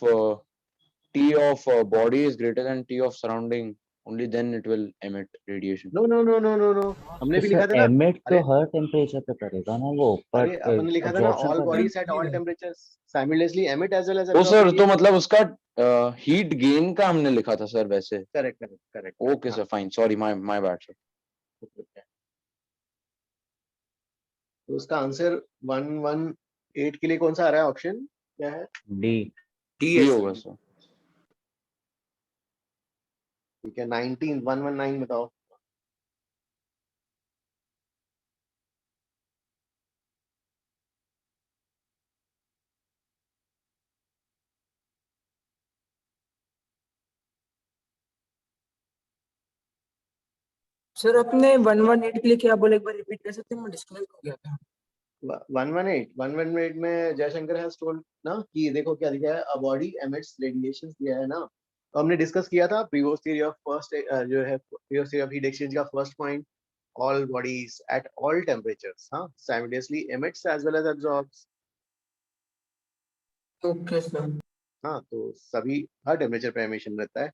T of body is greater than T of surrounding, only then it will emit radiation. No no no no no no हमने तो भी लिखा सर था ना। एमिट तो अरे हर टेम्परेचर पे करेगा ना वो, अरे बट अपन ने लिखा था ना एब्जॉर्प्शन ऑल का bodies at all temperatures simultaneously emit as well as तो एब्जॉर्ब सर तो मतलब उसका हीट गेन का हमने लिखा था सर वैसे। Correct correct correct. Okay sir, fine, sorry, my bad sir. तो उसका आंसर 118 के लिए कौन सा आ रहा है? ऑप्शन क्या है? डी डी होगा सर। ठीक है 19 119 बताओ। सर अपने 118 के लिए क्या बोले, एक बार रिपीट कर सकते हैं, मैं डिस्कनेक्ट हो गया था। 118 में जयशंकर हैज टोल्ड ना कि देखो क्या दिया है, अ बॉडी एमिट्स रेडिएशंस दिया है ना। तो हमने डिस्कस किया था प्रीवियस थ्योरी ऑफ फर्स्ट जो है previous theory of heat exchange का first point, all bodies at all temperatures simultaneously emits as well as absorbs. Okay sir. हाँ तो सभी हर टेम्परेचर पे एमिशन रहता है।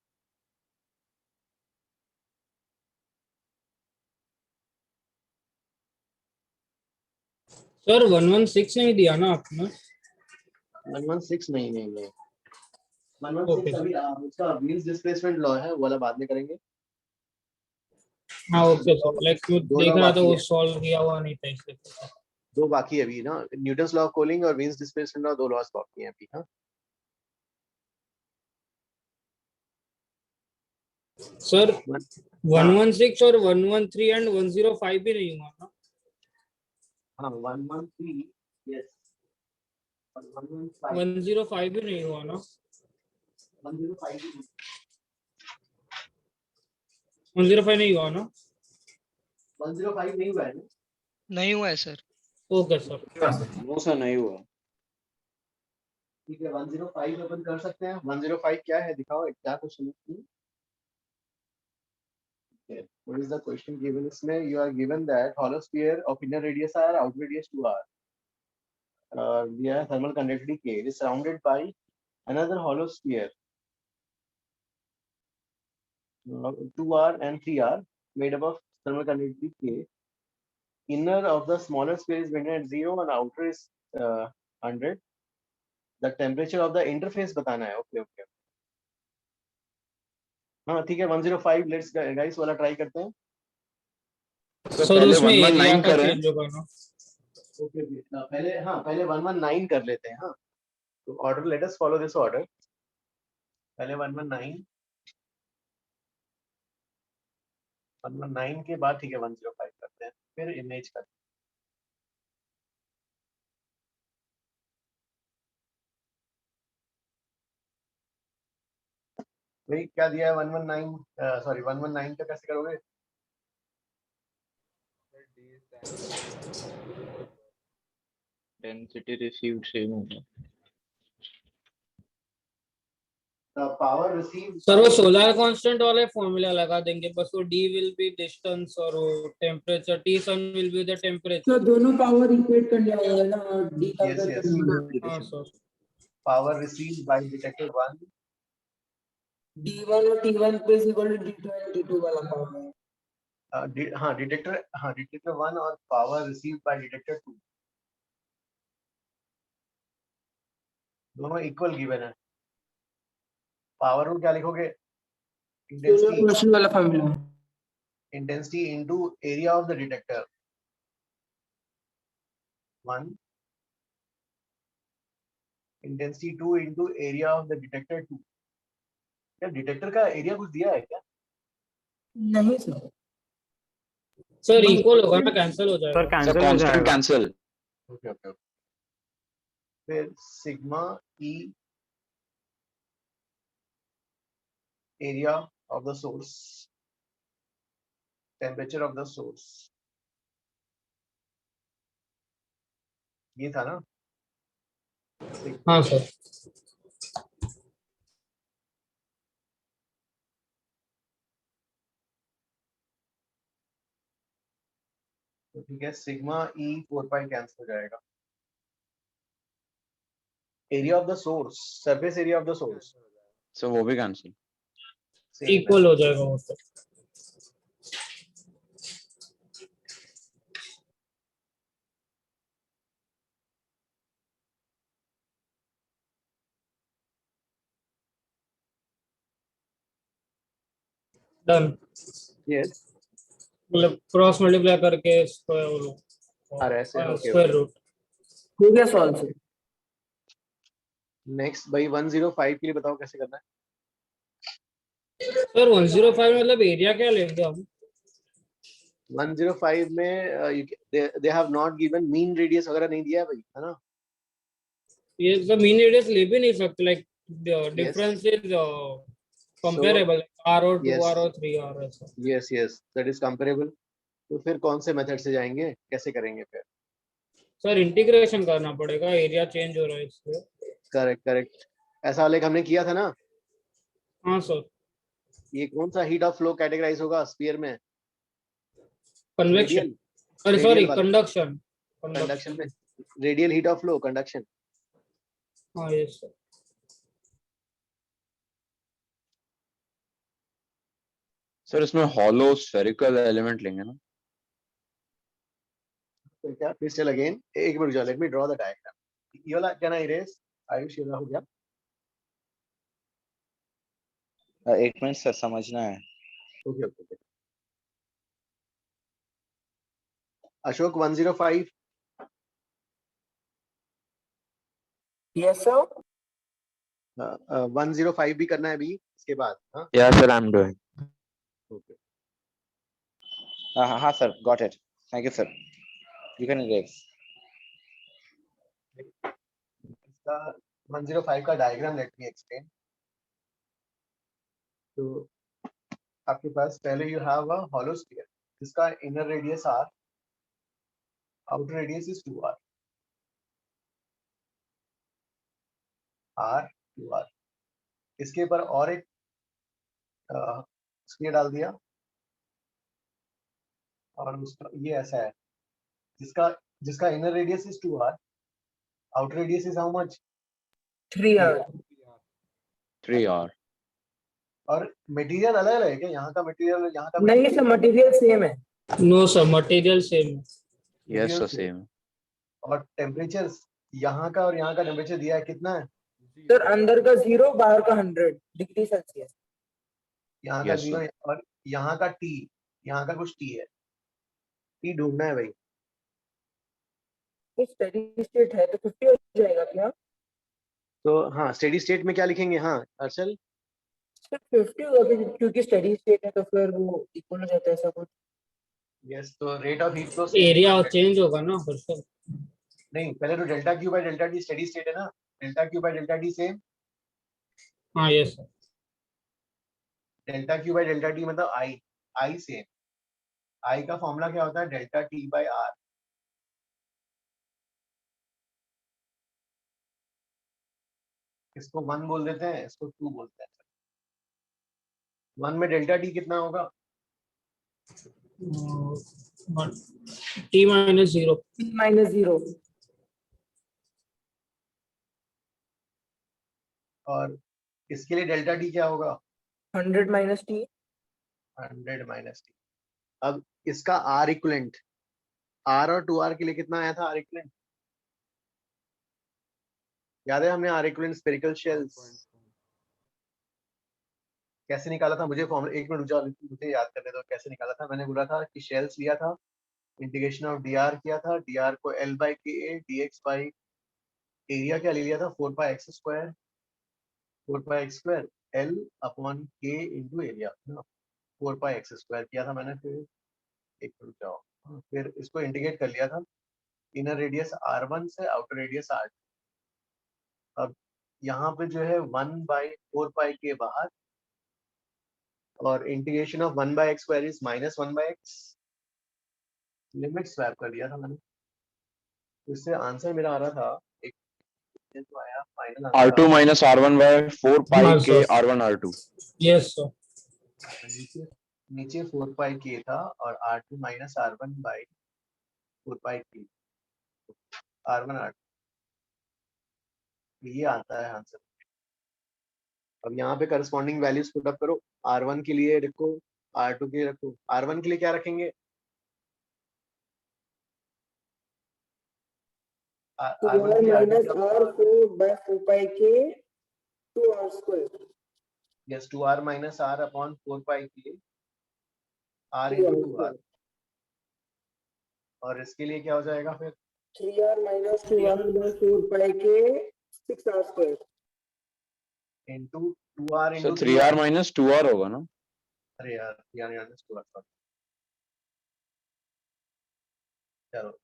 सर 116 नहीं दिया ना आपने? 116 नहीं नहीं नहीं 116 ओके अभी उसका व्हील्स डिस्प्लेसमेंट लॉ है, वो वाला बाद में करेंगे। हाँ ओके सर, लाइक दो देख लॉ रहा था बाकी वो है, सॉल्व किया हुआ नहीं था इसलिए। दो बाकी है अभी ना, न्यूटन्स लॉ ऑफ कूलिंग और व्हील्स डिस्प्लेसमेंट लॉ, दो लॉस बाकी हैं अभी। हाँ सर 116 और 113 एंड 105 भी नहीं हुआ ना? हाँ 113 यस 115 105 भी नहीं हुआ ना? 105 105 नहीं हुआ ना? 105 नहीं हुआ है ना? नहीं हुआ है sir. Okay sir. No sir नहीं हुआ। ठीक है 105 अपन कर सकते हैं। 105 क्या है दिखाओ, क्या क्वेश्चन है? What is the question given? इसमें you are given that hollow sphere of inner radius r, outer radius 2r. Via thermal conductivity K is surrounded by another hollow sphere 2r and 3r made up of thermal conductivity K. Inner of the smaller sphere is maintained at 0 and outer is 100. The temperature of the interface बताना है। ओके ओके हाँ ठीक है 105 लेट्स गाइस वाला ट्राई करते हैं। सर उसमें एरिया का चेंज होगा ना? ओके पहले हाँ पहले 119 कर लेते हैं। हाँ तो order let us follow this order. पहले 119 के बाद ठीक है 105 करते हैं, फिर इमेज करते हैं। भाई क्या दिया है 119 सॉरी 119 का कैसे करोगे? डेंसिटी रिसीव्ड सेम होगा। पावर रिसीव सर वो सोलर कांस्टेंट वाले फॉर्मूला लगा देंगे बस, वो डी विल बी डिस्टेंस और वो temperature, T sun will be the temperature. तो दोनों पावर इक्वेट कर लिया होगा ना, डी का यस यस हाँ sir. Power receive by detector 1 D1 और T1 पे इज इक्वल टू D2 और T2 वाला पावर। हाँ डिटेक्टर 1 और पावर रिसीव बाय डिटेक्टर 2। दोनों इक्वल गिवन है। पावर रूल क्या लिखोगे? सोलर क्वेश्चन वाला formula. Intensity into area of the detector 1, intensity 2 into area of the detector 2। क्या डिटेक्टर का एरिया कुछ दिया है क्या? नहीं सर। सर इक्वल होगा ना, कैंसिल हो जाएगा। सर कैंसिल हो कांस्टेंट जाएगा। कैंसिल। Okay okay. फिर sigma e area of the source, temperature of the source, ये था ना? हाँ सर। तो ठीक है, सिग्मा ई 4 पाई कैंसिल हो जाएगा। Area of the source, surface area of the source, so वो भी कैंसिल। इक्वल हो जाएगा वो तो। डन। यस, मतलब क्रॉस मल्टीप्लाई करके स्क्वायर रूट हो गया सॉल्व सर। नेक्स्ट भाई 105 के लिए बताओ कैसे करना है। सर 105 मतलब एरिया क्या लेंगे हम? 105 में they have not given mean radius वगैरह नहीं दिया है भाई, है ना? ये तो मीन रेडियस ले भी नहीं सकते, like difference is comparable, R0 2R0 3R ऐसा। Yes yes, that is comparable. तो फिर कौन से मेथड से जाएंगे, कैसे करेंगे फिर? सर इंटीग्रेशन करना पड़ेगा, एरिया चेंज हो रहा है इसलिए। करेक्ट करेक्ट, ऐसा वाले हमने किया था ना। हाँ सर। ये कौन सा हीट ऑफ फ्लो कैटेगराइज होगा स्फीयर में? कन्वेक्शन, अरे सॉरी कंडक्शन। कंडक्शन में radial heat of flow, conduction. हाँ यस सर। सर इसमें हॉलो स्फेरिकल एलिमेंट लेंगे ना? तो क्या फिर चल अगेन, एक मिनट जाओ, let me draw the diagram. ये वाला क्या ना इरेज, आयुष ये वाला हो गया। एक मिनट सर, समझना है। Okay okay. Ashok 105। Yes sir. 105 भी करना है अभी इसके बाद। हाँ Yeah, sir, I'm doing. Okay. हाँ sir, got it, thank you sir, you can erase. इसका 105 का डायग्राम लेट मी एक्सप्लेन। तो आपके पास पहले you have a hollow sphere जिसका inner radius r, outer radius is 2r, r 2r। इसके ऊपर और एक स्फीयर डाल दिया, और उसका ये ऐसा है जिसका जिसका inner radius is 2r, outer radius is how much? 3R। 3R। और मटेरियल अलग अलग है क्या? यहाँ का मटेरियल, यहाँ का नहीं सर, मटेरियल सेम है। No sir, material same. Yes sir, same. और टेम्परेचर यहाँ का और यहाँ का टेम्परेचर दिया है कितना है? सर अंदर का 0, बाहर का 100 डिग्री सेल्सियस। यहाँ का Yes, 0 और यहाँ का T, यहाँ का कुछ T है। T ढूंढना है भाई। स्टेडी स्टेट है तो 50 हो जाएगा क्या? तो हाँ, स्टेडी स्टेट में क्या लिखेंगे? हाँ अर्चल, सर 50 होगा क्योंकि स्टेडी स्टेट है तो फिर वो इक्वल हो जाता है ऐसा कुछ। यस, तो rate of heat flow area change होगा ना फिर सर। नहीं, पहले तो delta Q by delta T steady state है ना, delta Q by delta T same. हाँ yes sir. Delta Q by delta T मतलब आई सेम। आई का फॉर्मूला क्या होता है? Delta T by R. इसको 1 बोल देते हैं, इसको 2 बोलते हैं। 1 में डेल्टा टी कितना होगा? T minus 0। T minus 0। और इसके लिए डेल्टा टी क्या होगा? 100 minus T। 100 minus T. अब इसका आर इक्वलेंट, आर और 2r के लिए कितना आया था आर इक्वलेंट? याद है हमने आर इक्विवेलेंट स्फेरिकल शेल्स कैसे निकाला था? मुझे फॉर्मूला 1 मिनट रुक जाओ, मुझे याद करने दो कैसे निकाला था। मैंने बोला था कि शेल्स लिया था, इंटीग्रेशन ऑफ dr किया था, dr को l by ka dx by area क्या ले लिया था 4 pi x square, 4 pi x square l upon k into area, 4 pi x square किया था मैंने। फिर एक मिनट रुक जाओ, फिर इसको इंटीग्रेट कर लिया था, इनर रेडियस r1 से आउटर रेडियस r2। अब यहाँ पे जो है 1 by 4 pi k बाहर, और integration of 1 by x square is minus 1 by x, limit swap कर दिया था मैंने। तो इससे आंसर मेरा आ रहा था एक तो आया final R2 minus R1 by 4 pi हाँ k sir, R1 R2. Yes sir. नीचे नीचे 4 pi k था और R2 minus R1 by 4 pi k R1 R2, ये आता है आंसर। अब यहाँ पे करस्पॉन्डिंग वैल्यूज पुट अप करो, R1 के लिए रखो, R2 के लिए रखो। R1 के लिए क्या रखेंगे? R1 के लिए minus R4 by 4 pi k 2R square. Yes 2R minus R upon 4 pi k R into 2R, और इसके लिए क्या हो जाएगा फिर? 3R minus 2R by 4 pi k 6R square. into 2R So into 3R minus 2R होगा ना? अरे यार 3R minus 2R, चलो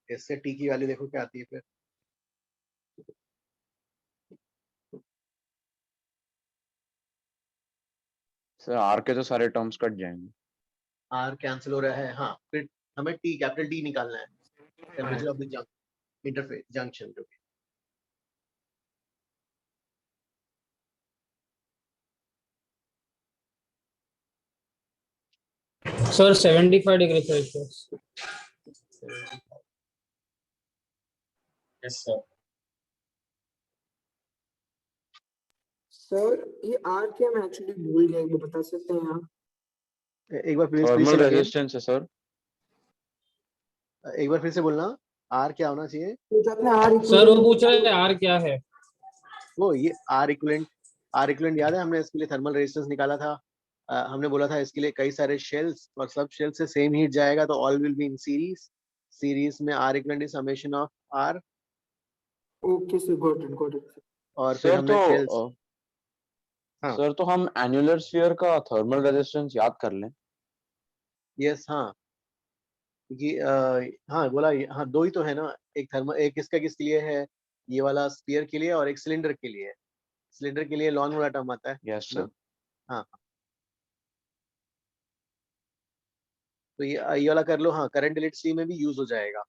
इससे t की वैल्यू देखो क्या आती है फिर। सर R के तो सारे टर्म्स कट जाएंगे। R कैंसिल हो रहा है, हाँ फिर हमें T कैपिटल T निकालना है, temperature of the interface junction जो भी। Sir 75 degree Celsius. Yes sir. Sir ये R क्या, मैं एक्चुअली भूल गया, एक बार बता सकते हैं आप? एक बार प्लीज थर्मल रेजिस्टेंस है सर। एक बार फिर से बोलना, R क्या होना चाहिए? सर वो पूछ रहे हैं आर क्या है। वो ये R इक्विवेलेंट याद है हमने इसके लिए थर्मल रेजिस्टेंस निकाला था। हमने बोला था इसके लिए कई सारे शेल्स और सब शेल से सेम हीट जाएगा तो all will be in series में R equivalent is summation of R। Okay sir, got it. और फिर सर हमने शेल्स, हाँ सर तो हम एन्युलर स्फीयर का थर्मल रेजिस्टेंस याद कर लें। यस हाँ, क्योंकि हाँ बोला, हाँ दो ही तो है ना, एक थर्मल, एक किसका किसके लिए है, ये वाला स्फीयर के लिए और एक सिलेंडर के लिए है। सिलेंडर के लिए लॉन्ग वाला टर्म आता है यस ना? सर। हाँ तो ये वाला कर लो, हाँ करंट इलेक्ट्रिसिटी में भी यूज हो जाएगा।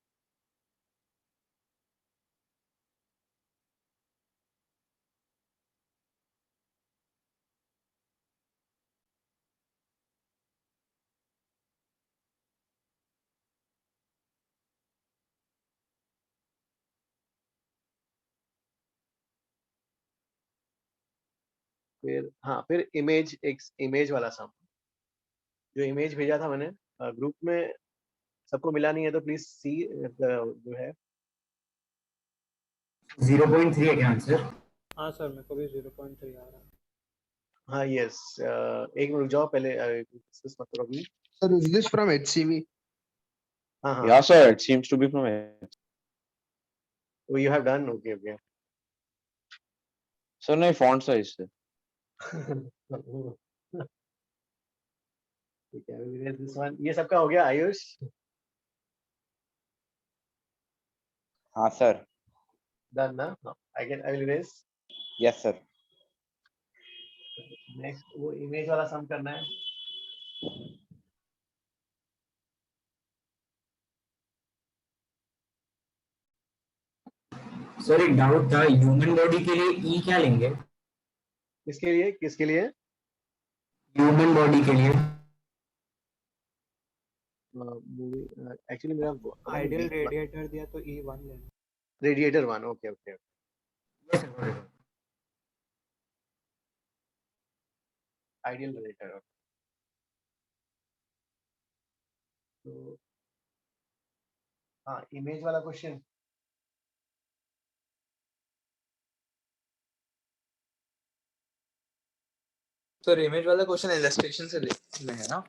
फिर हाँ, फिर इमेज, एक इमेज वाला सम जो इमेज भेजा था मैंने ग्रुप में, सबको मिला नहीं है तो प्लीज सी जो है 0.3 है क्या आंसर? हाँ सर मेरे को भी 0.3 आ रहा है। हाँ यस, एक मिनट रुक जाओ पहले, डिस्कस मत करो अभी। Sir, is this from HCV? हाँ हाँ Yeah sir, it seems to be from it. तो you have done, okay okay. Sir नहीं, फॉन्ट साइज से। ठीक है, we'll erase this one। ये सबका हो गया आयुष? हाँ सर। डन ना? I will erase. Yes sir. Next वो इमेज वाला सम करना है। सर एक डाउट था, ह्यूमन बॉडी के लिए ई क्या लेंगे? किसके लिए, किसके लिए? ह्यूमन बॉडी के लिए एक्चुअली मेरा आइडियल रेडिएटर दिया तो E1 लेना। Radiator 1, okay okay. Ideal radiator, तो हाँ इमेज वाला क्वेश्चन सर इमेज वाला क्वेश्चन इलस्ट्रेशन से में है ना?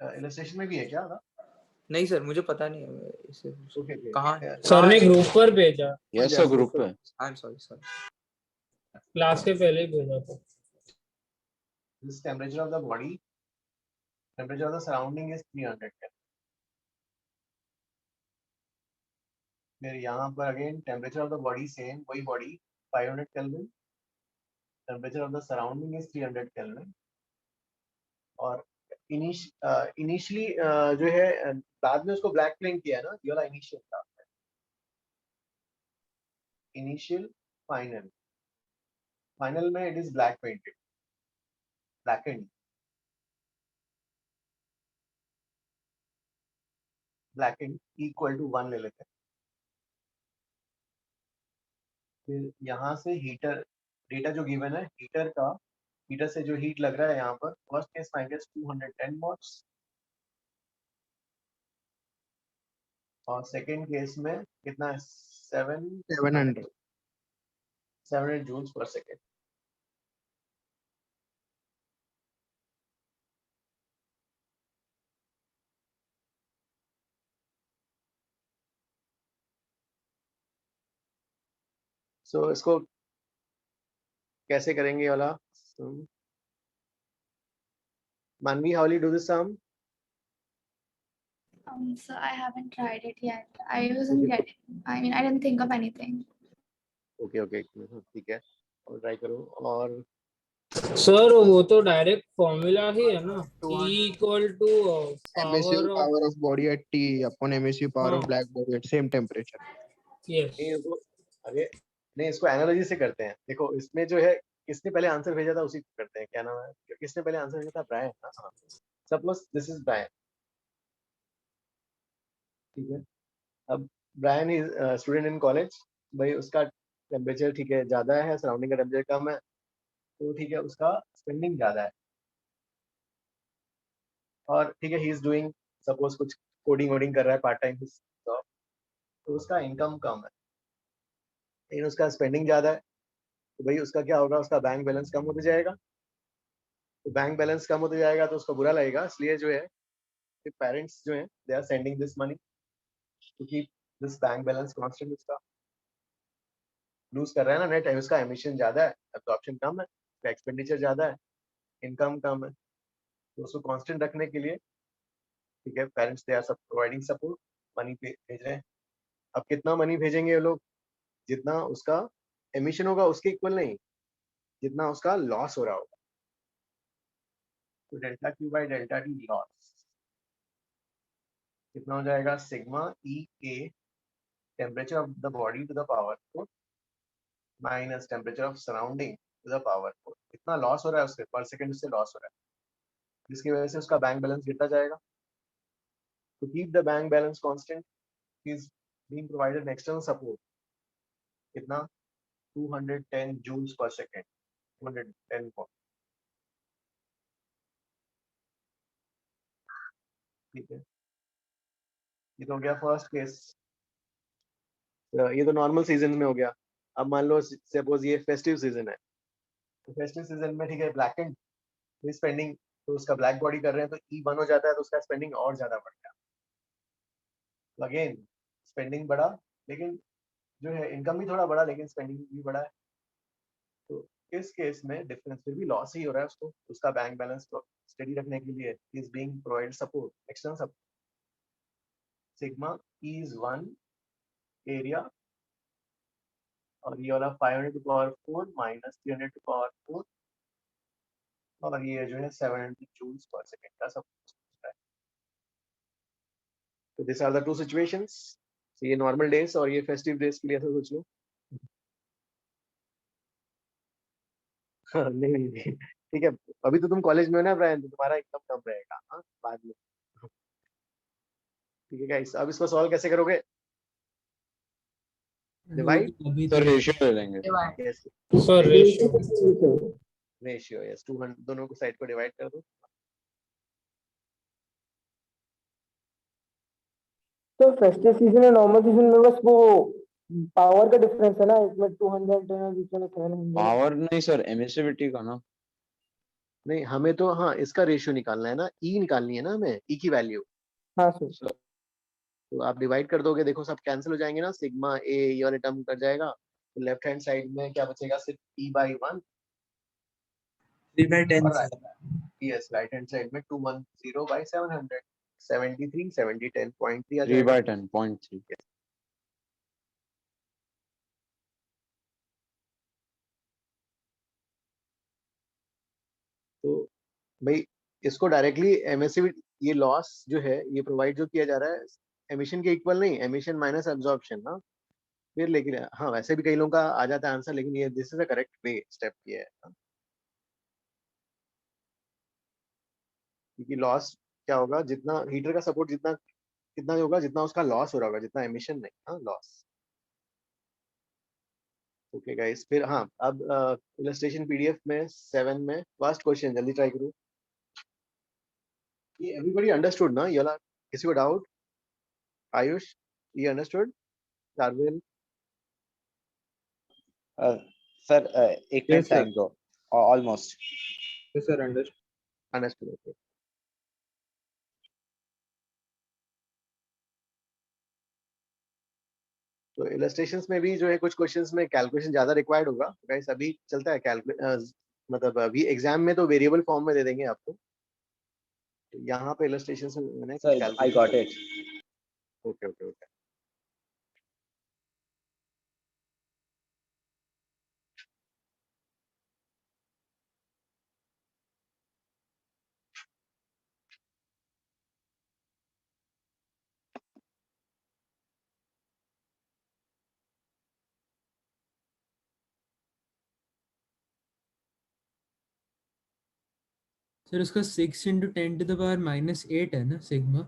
इलस्ट्रेशन में भी है क्या था? नहीं सर मुझे पता नहीं है इसे कहाँ है? सर ने ग्रुप पर भेजा। यस सर ग्रुप पे। आई एम सॉरी क्लास के पहले ही भेजा था। This temperature of the body, temperature of the surrounding is 300 Kelvin. फिर यहाँ पर again temperature of the body same, वही body 500 Kelvin, temperature of the surrounding is 300 Kelvin. और इनिशियली जो है बाद में उसको ब्लैक पेंट किया है ना, ये वाला इनिशियल था, इनिशियल फाइनल, फाइनल में it is black painted, blackened, blackened equal to 1 ले लेते हैं। फिर यहाँ से हीटर डेटा जो गिवन है, हीटर से जो हीट लग रहा है यहाँ पर, फर्स्ट केस माइनस 210 वॉट्स और सेकंड केस में कितना है 700 जूल्स पर सेकेंड। सो इसको कैसे करेंगे ये वाला? Manvi, how will you do this sum? So I haven't tried it yet. I wasn't getting. I mean, I didn't think of anything. Okay ठीक है, और ट्राई करो। और सर वो तो डायरेक्ट फॉर्मूला ही है ना, E equal to MSU power of body at T upon MSU power of black body at same temperature. Yes. अरे नहीं, इसको एनालॉजी से करते हैं। देखो इसमें जो है, किसने पहले आंसर भेजा था उसी को करते हैं। क्या नाम है, किसने पहले आंसर भेजा था? ब्रायन। हाँ, सपोज दिस इज ब्रायन, ठीक है। अब Brian is student in college, भाई उसका टेम्परेचर ठीक है ज़्यादा है, सराउंडिंग का टेम्परेचर कम है, तो ठीक है उसका स्पेंडिंग ज़्यादा है। और ठीक है ही इज डूइंग सपोज कुछ कोडिंग वोडिंग कर रहा है पार्ट टाइम जॉब, तो उसका इनकम कम है लेकिन उसका स्पेंडिंग ज़्यादा है, तो भाई उसका क्या होगा, उसका बैंक बैलेंस कम होते जाएगा। तो बैंक बैलेंस कम होते जाएगा तो उसको बुरा लगेगा, इसलिए जो है पेरेंट्स जो है they are sending this money to keep this bank balance constant. उसका लूज कर रहा है ना नेट, उसका एमिशन ज़्यादा है, एब्जॉर्प्शन कम है, उसका एक्सपेंडिचर ज़्यादा है, इनकम कम है, तो उसको कांस्टेंट रखने के लिए ठीक है पेरेंट्स दे आर सब प्रोवाइडिंग सपोर्ट, मनी भेज रहे हैं। अब कितना मनी भेजेंगे ये लोग? जितना उसका एमिशन होगा उसके इक्वल नहीं, जितना उसका लॉस हो रहा होगा। तो delta Q by delta T loss कितना हो जाएगा? Sigma E A temperature of the body to the power 4 minus temperature of surrounding to the power 4। कितना लॉस हो रहा है उसके पर सेकंड से लॉस हो रहा है, जिसकी वजह से उसका बैंक बैलेंस गिरता जाएगा। To keep the bank balance constant, he is being provided an external support. कितना? 210 joules per second. 210 watt. ठीक है, ये तो हो गया फर्स्ट केस। ये तो नॉर्मल सीजन में हो गया। अब मान लो सपोज ये फेस्टिव सीजन है, तो फेस्टिव सीजन में ठीक है ब्लैक एंड स्पेंडिंग, तो उसका ब्लैक बॉडी कर रहे हैं तो E1 हो जाता है, तो उसका स्पेंडिंग और ज्यादा बढ़ गया। अगेन स्पेंडिंग बढ़ा, लेकिन जो है इनकम भी थोड़ा बढ़ा, लेकिन स्पेंडिंग भी बढ़ा है। तो इस केस में डिफरेंस फिर भी लॉस ही हो रहा है उसको, उसका बैंक बैलेंस स्टडी रखने के लिए is being provide support, external support. Sigma is 1 area और ये वाला 500 टू पावर 4 माइनस 300 टू पावर 4 और ये जो है 700 जूल्स पर सेकंड का सपोर्ट है। तो this are the two situations. ये नॉर्मल डेज और ये फेस्टिव डेज के लिए ऐसा सोच लो। नहीं ठीक है, अभी तो तुम कॉलेज में हो ना ब्रायन, तो तुम्हारा इनकम कम रहेगा। हाँ बाद में ठीक है गाइस। अब इसको सॉल्व कैसे करोगे? डिवाइड सर रेशियो ले लेंगे। यस सर रेशियो यस, 200 दोनों को साइड को डिवाइड कर दो। तो फेस्टिव सीजन और नॉर्मल सीजन में बस वो पावर का डिफरेंस है ना, इसमें 210 और दूसरे में 700। पावर नहीं सर, एमिसिविटी का ना। नहीं हमें तो हाँ इसका रेशियो निकालना है ना, ई निकालनी है ना हमें, ई की वैल्यू। हाँ सर। तो आप डिवाइड कर दोगे, देखो सब कैंसिल हो जाएंगे ना, सिग्मा ए ये वाले टर्म कर जाएगा, तो लेफ्ट हैंड साइड में क्या बचेगा, सिर्फ e/1। 3/10 और यस राइट हैंड साइड में 210/700, 73 70 10.3 आ 3 जाएगा। by 10.3. तो भाई इसको डायरेक्टली एमएससी, ये लॉस जो है ये प्रोवाइड जो किया जा रहा है एमिशन के इक्वल नहीं, एमिशन माइनस एब्जॉर्प्शन ना। फिर लेकिन हाँ वैसे भी कई लोगों का आ जाता है आंसर, लेकिन ये this is the correct way step ये है हाँ। क्योंकि लॉस क्या होगा, जितना हीटर का सपोर्ट जितना कितना होगा, जितना उसका लॉस हो रहा होगा, जितना एमिशन नहीं, हाँ लॉस। ओके गाइस, फिर हाँ अब इलस्ट्रेशन पीडीएफ में 7 में फर्स्ट क्वेश्चन जल्दी ट्राई करो। ये एवरीबॉडी अंडरस्टूड ना, ये वाला किसी को डाउट? आयुष ये अंडरस्टूड? शार्विल? सर एक मिनट टाइम दो, ऑलमोस्ट। Sir understood okay. तो इलस्ट्रेशंस में भी जो है कुछ क्वेश्चंस में कैलकुलेशन ज्यादा रिक्वायर्ड होगा गाइस। अभी चलता है मतलब अभी एग्जाम में तो वेरिएबल फॉर्म में दे देंगे आपको, तो यहाँ पे इलस्ट्रेशंस में मैंने sir I got it. Okay okay okay. Sir उसका 6 × 10⁻⁻8 है ना सिग्मा?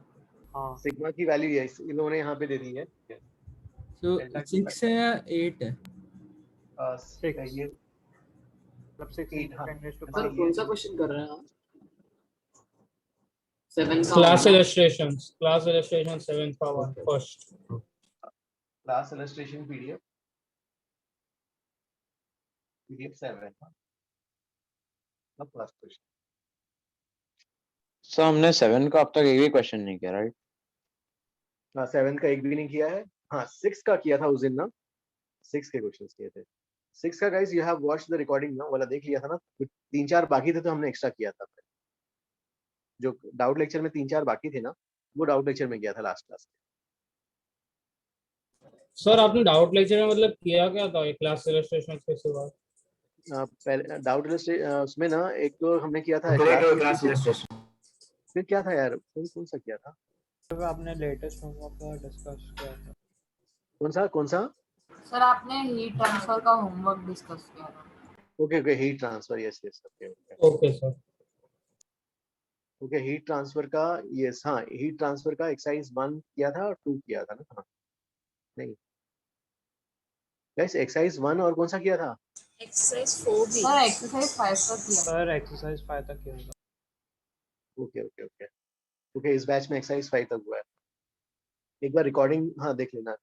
हाँ सिग्मा की वैल्यू ये इन्होंने यहाँ पे दे दी है। तो डेल्टा की 6 है या 8 है? ये मतलब 6 8 हाँ। सर कौन सा क्वेश्चन कर रहे हैं आप? 7 का क्लास होगा। इलस्ट्रेशन 7 का one first. Class illustration PDF 7 first question. Sir हमने 7 का अब तक एक भी क्वेश्चन नहीं किया, राइट? हाँ 7 का एक भी नहीं किया है। हाँ 6 का किया था उस दिन ना, 6 के क्वेश्चंस किए थे। 6 का guys you have watched the recording ना, वाला देख लिया था ना, 3-4 बाकी थे तो हमने एक्स्ट्रा किया था। जो डाउट लेक्चर में 3-4 बाकी थे ना, वो डाउट लेक्चर में किया था लास्ट क्लास सर आपने डाउट लेक्चर में मतलब किया क्या था क्लास इलस्ट्रेशन के सिवा? पहले डाउट उसमें ना एक तो हमने किया था क्लास इलस्ट्रेशन। फिर क्या था यार, कौन सा किया था? तो आपने लेटेस्ट होमवर्क का डिस्कस किया था। कौन सा? सर आपने हीट ट्रांसफर का होमवर्क डिस्कस किया था। Okay okay heat transfer, yes yes okay okay sir. Okay heat transfer का, यस हाँ हीट ट्रांसफर का एक्सरसाइज 1 किया था और 2 किया था ना। हाँ नहीं गाइस एक्सरसाइज 1 और कौन सा किया था? एक्सरसाइज 4 भी। सर एक्सरसाइज 5 तक किया। सर एक्सरसाइज 5 तक किया था। ओके ओके ओके ओके इस बैच में एक्सरसाइज 5 तक हुआ है। एक बार रिकॉर्डिंग हाँ देख लेना।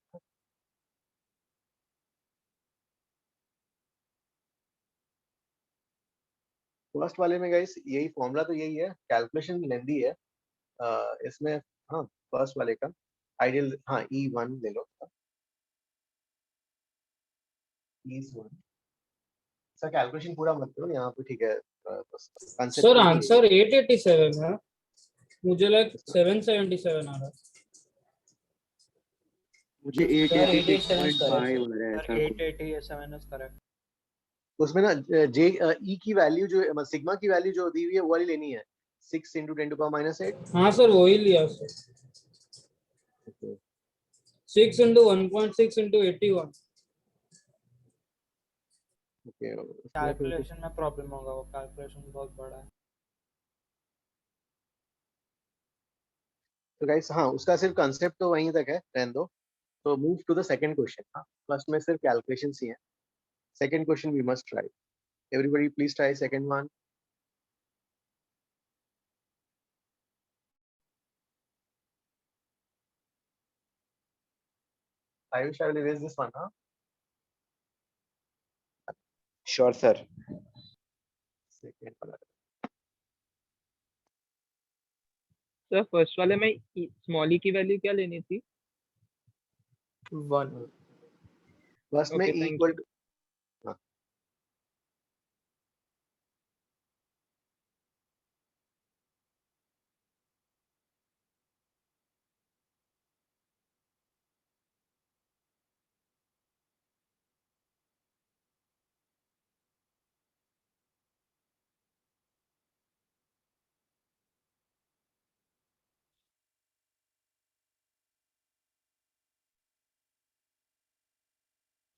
फर्स्ट वाले में गाइस यही फॉर्मूला तो यही है, कैलकुलेशन लेंदी है इसमें। हाँ फर्स्ट वाले का आइडियल हाँ E1 ले लो, E1 सर कैलकुलेशन पूरा मत करो यहाँ पे, ठीक है सर आंसर 887 है, मुझे लग 777 आ रहा है। मुझे 886.5 हो रहा है सर 887 इज करेक्ट। उसमें ना जे ई की वैल्यू जो सिग्मा की वैल्यू जो दी हुई है वो वाली लेनी है, 6 × 10⁻⁸। हाँ सर वही लिया सर। 6 × 1.6 × 81। ओके कैलकुलेशन में प्रॉब्लम होगा, वो कैलकुलेशन बहुत बड़ा है। तो गाइस हाँ उसका सिर्फ कांसेप्ट तो वहीं तक है, रहने दो। तो move to the second question. हाँ फर्स्ट में सिर्फ कैलकुलेशंस ही हैं, second question we must try. Everybody please try second one. Ayush, I will erase this one, huh? Sure, sir. Second one. Sir first वाले में स्मॉल ई की वैल्यू क्या लेनी थी? 1. फर्स्ट में Okay, E thank equal you.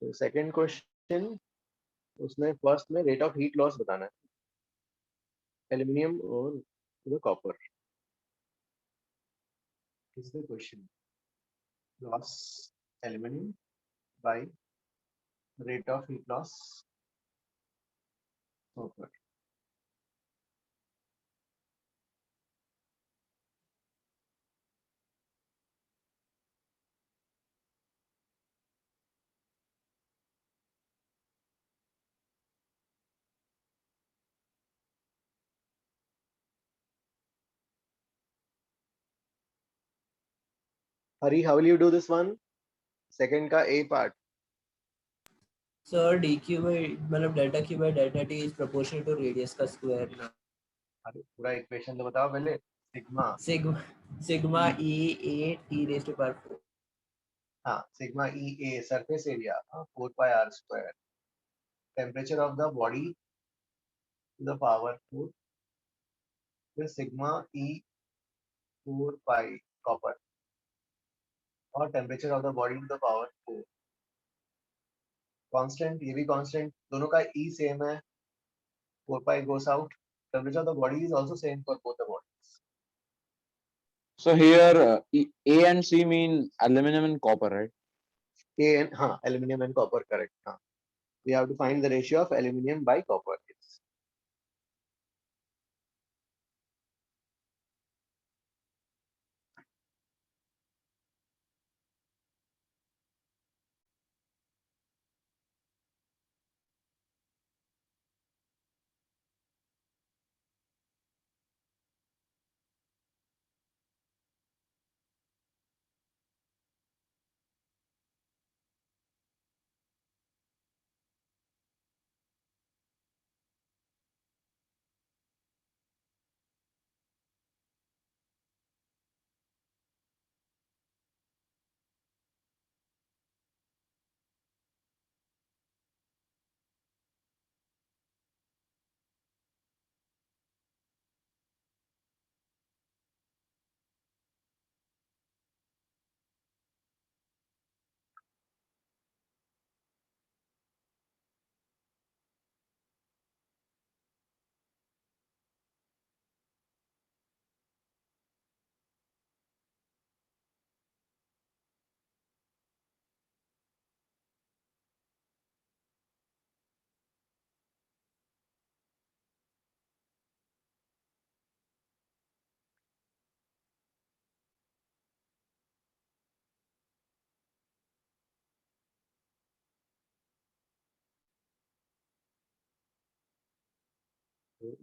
To तो सेकंड क्वेश्चन, उसमें फर्स्ट में रेट ऑफ हीट लॉस बताना है एल्यूमिनियम और copper. Is the question loss aluminium by rate of heat loss copper. Hari, how will you do this one? Second का A part. Sir dq by मतलब delta q by delta t is proportional to radius का स्क्वायर ना. अरे पूरा इक्वेशन तो बताओ पहले. Sigma e a t raised to power 4. हाँ, sigma E A surface area 4 pi r square. Temperature of the body to the power 4. फिर सिग्मा E 4 pi copper और temperature of the body to the power 4. Constant, ये भी कांस्टेंट, दोनों का E सेम है. 4 pi goes out. Temperature of the body is also same for both the bodies. So here A and C mean aluminum and copper, right? A and aluminum and copper, correct. We have to find the ratio of aluminum by copper. Yes.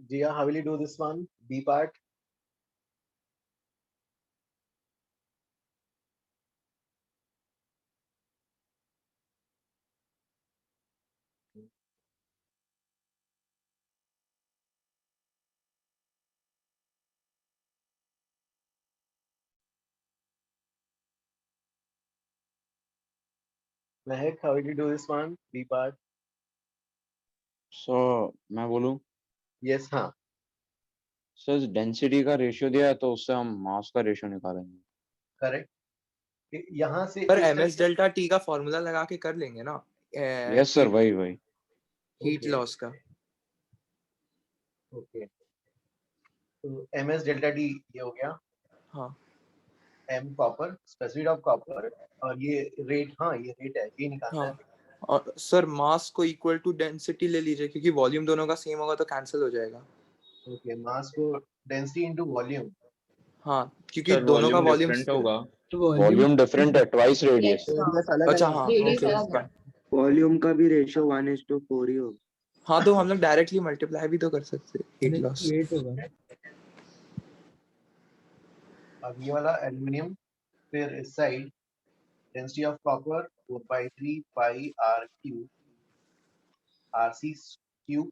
Jia, how will you do this one? B part. Mehak, how will you do this one? B part. So मैं बोलूं? Yes, हाँ. सर डेंसिटी का रेशियो दिया है तो उससे हम मास का रेशियो निकालेंगे. करेक्ट. यहाँ से पर ms डेल्टा t का फॉर्मूला लगा के कर लेंगे ना. यस सर, वही हीट लॉस का. ओके, तो ms डेल्टा t ये हो गया. हाँ, m copper, specific of copper, और ये रेट, ये रेट है, ये निकालना है. और सर मास को इक्वल टू डेंसिटी ले लीजिए क्योंकि वॉल्यूम दोनों का सेम होगा तो कैंसिल हो जाएगा. ओके, मास को डेंसिटी इनटू वॉल्यूम. हाँ, क्योंकि दोनों का वॉल्यूम डिफरेंट होगा. वॉल्यूम डिफरेंट है, ट्वाइस रेडियस. अच्छा हाँ, वॉल्यूम का भी रेशियो 1:4 ही होगा. हाँ, तो हम लोग डायरेक्टली मल्टीप्लाई भी तो कर सकते हैं हीट लॉस. अब ये वाला एल्यूमिनियम, फिर इस side density of copper 4/3 pi R cube RC cube,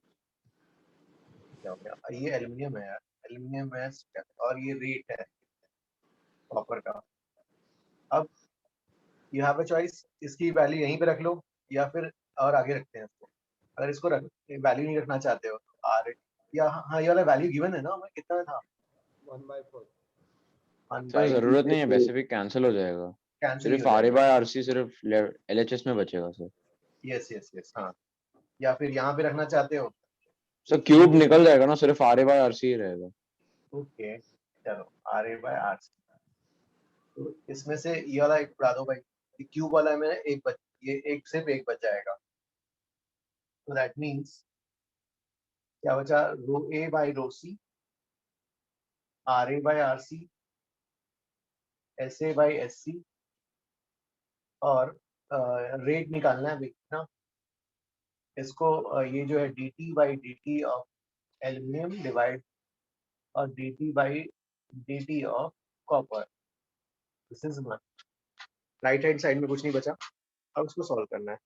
क्या हो गया, ये एल्यूमिनियम है यार, एल्यूमिनियम है, और ये रेट है कॉपर का। अब यू हैव अ चॉइस, इसकी वैल्यू यहीं पे रख लो या फिर और आगे रखते हैं इसको। अगर इसको रख वैल्यू नहीं रखना चाहते हो तो आर, या हाँ ये वाला वैल्यू गिवन है ना हमें, कितना था 1/4। 1 सर by जरूरत नहीं है, वैसे भी कैंसिल हो जाएगा, कैंसिल ही सिर्फ हो RA जाएगा। by RC सिर्फ LHS में बचेगा सर। यस यस यस, हाँ, या फिर यहाँ पे रखना चाहते हो सर क्यूब निकल जाएगा ना, सिर्फ RA by RC ही रहेगा। ओके चलो RA by RC, तो इसमें से ये वाला एक उड़ा दो भाई, ये क्यूब वाला में एक बच, ये एक सिर्फ एक बच जाएगा, तो दैट मींस क्या बचा, rho A by rho C, RA by RC, SA by SC, और रेट निकालना है भाई ना इसको, ये जो है dt by dt of aluminium divide और dt by dt of copper, this is one. Right hand side में कुछ नहीं बचा, अब उसको सॉल्व करना है।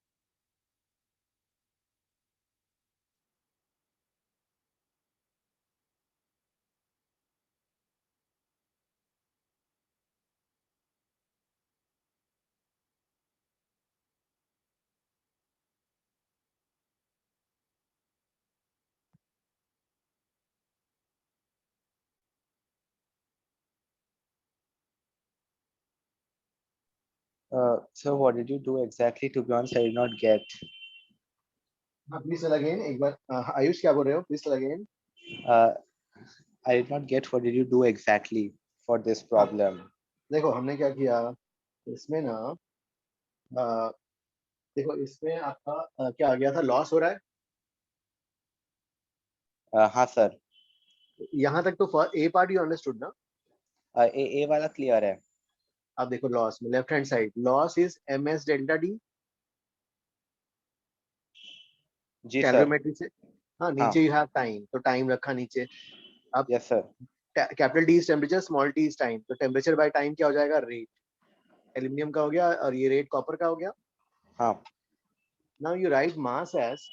So what did you do exactly? To be honest, I did not get. Please again एक बार, आयुष क्या बोल रहे हो, please again. I did not get what did you do exactly for this problem. देखो हमने क्या किया इसमें ना, देखो इसमें आपका क्या आ गया था, लॉस हो रहा है। हाँ सर, यहाँ तक तो ए पार्ट यू अंडरस्टूड ना। ए वाला क्लियर है। अब देखो लॉस में left hand side, loss is ms delta D. जी सर। कैलोरीमेट्री से, हाँ नीचे यू हैव टाइम, तो टाइम रखा नीचे। अब yes sir. Capital T is temperature, small T is time, तो टेम्परेचर बाय टाइम क्या हो जाएगा, रेट। एल्यूमिनियम का हो गया और ये रेट कॉपर का हो गया। हाँ। Now you write mass as,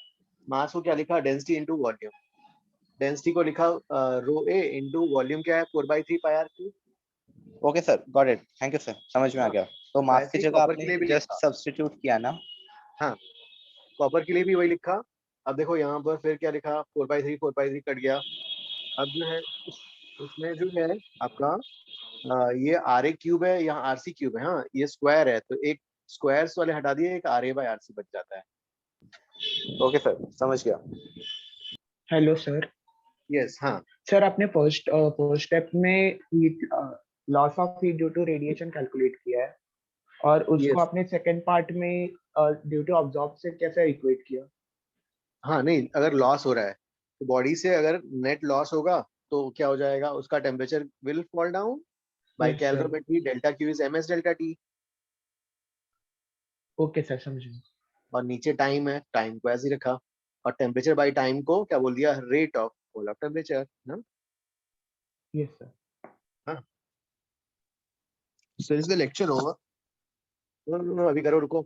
mass को क्या लिखा, डेंसिटी इनटू वॉल्यूम। डेंसिटी को लिखा रो ए इनटू वॉल्यूम क्या है 4/3 pi R cube. Okay sir, got it, thank you sir, समझ में आ गया। तो मास की जगह कॉपर के लिए आपने भी जस्ट लिखा, सब्स्टिट्यूट किया ना। हाँ कॉपर के लिए भी वही लिखा। अब देखो यहाँ पर फिर क्या लिखा, 4/3 कट गया। अब जो है इसमें जो है आपका ये RA क्यूब है, यहाँ RC क्यूब है, हाँ ये स्क्वायर है, तो एक स्क्वायर्स वाले हटा दिए, एक RA by RC बच जाता है। ओके सर, समझ गया। Hello sir. यस हाँ सर आपने फर्स्ट स्टेप में heat loss of heat due to radiation calculate किया है, और उसको Yes. आपने सेकंड पार्ट में ड्यू टू ऑब्जॉर्ब से कैसे इक्वेट किया? हाँ नहीं, अगर लॉस हो रहा है तो बॉडी से अगर नेट लॉस होगा तो क्या हो जाएगा, उसका temperature will fall down by Yes, sir. Calorimetry, delta Q is ms delta T. Okay sir, समझिए। और नीचे टाइम है, टाइम को ऐसे ही रखा, और टेम्परेचर बाय टाइम को क्या बोल दिया, rate of fall of temperature ना। Yes sir. हाँ sir is the lecture over? No, अभी करो, रुको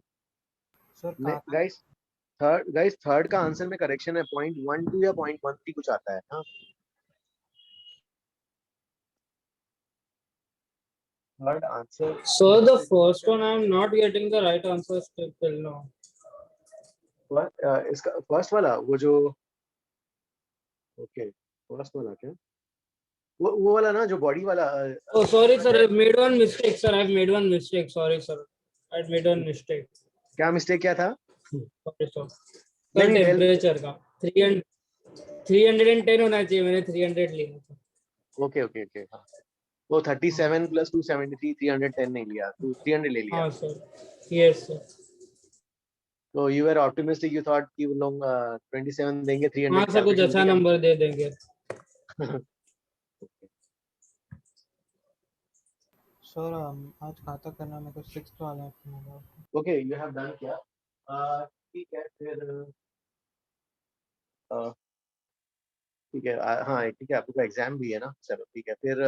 सर गाइस। थर्ड का आंसर में करेक्शन है, 0.12 या 0.13 कुछ आता है। हाँ third answer. So the first one I am not getting the right answer still till now. इसका फर्स्ट वाला वो जो, ओके फर्स्ट वाला क्या, वो वाला ना जो बॉडी वाला। Oh sorry sir, I've made one mistake sir. I've made one mistake. Sorry sir. I've made one mistake. क्या मिस्टेक क्या था? Sorry sir. सर टेम्परेचर का 310 होना चाहिए, मैंने 300 लिया था। ओके ओके ओके, हाँ वो 37 + 273, 310 नहीं लिया, तू 300 ले लिया। हाँ सर, यस सर। तो you are optimistic, you thought कि वो लोग 27 देंगे, 300। हाँ सर, कुछ अच्छा नंबर दे देंगे। सर आज कहाँ तक करना है, मेरे को 6th वाला है। ओके यू हैव डन क्या, ठीक है फिर ठीक है, हाँ ठीक है, आपका एग्जाम भी है ना, चलो ठीक है फिर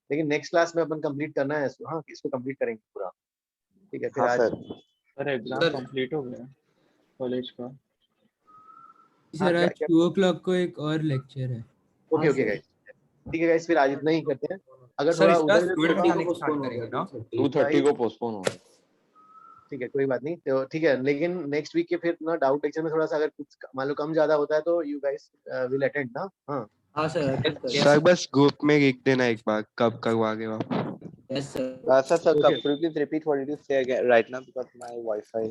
लेकिन नेक्स्ट क्लास में अपन कंप्लीट करना है इसको, हाँ इसको कंप्लीट करेंगे पूरा, ठीक है। फिर हाँ आज sir. Sir exam sir complete हो गया कॉलेज का। हाँ सर क्या आज क्या 2 o'clock को एक और लेक्चर है। ओके ओके गाइस, ठीक है गाइस, फिर आज इतना ही करते हैं। अगर सर थोड़ा इसके बाद उधर फ्लूइड होगा मैकेनिक्स स्टार्ट करेंगे ना? 2:30 को पोस्टपोन होगा। ठीक है, कोई बात नहीं, तो ठीक है। लेकिन नेक्स्ट वीक के फिर ना डाउट लेक्चर में थोड़ा सा अगर कुछ मान लो कम ज्यादा होता है तो यू गाइस विल अटेंड ना। हाँ हाँ सर सर बस ग्रुप में लिख देना एक बार कब करवाओगे आप। Yes sir. sir, Okay. could you please repeat what did you say again right now because my Wi-Fi.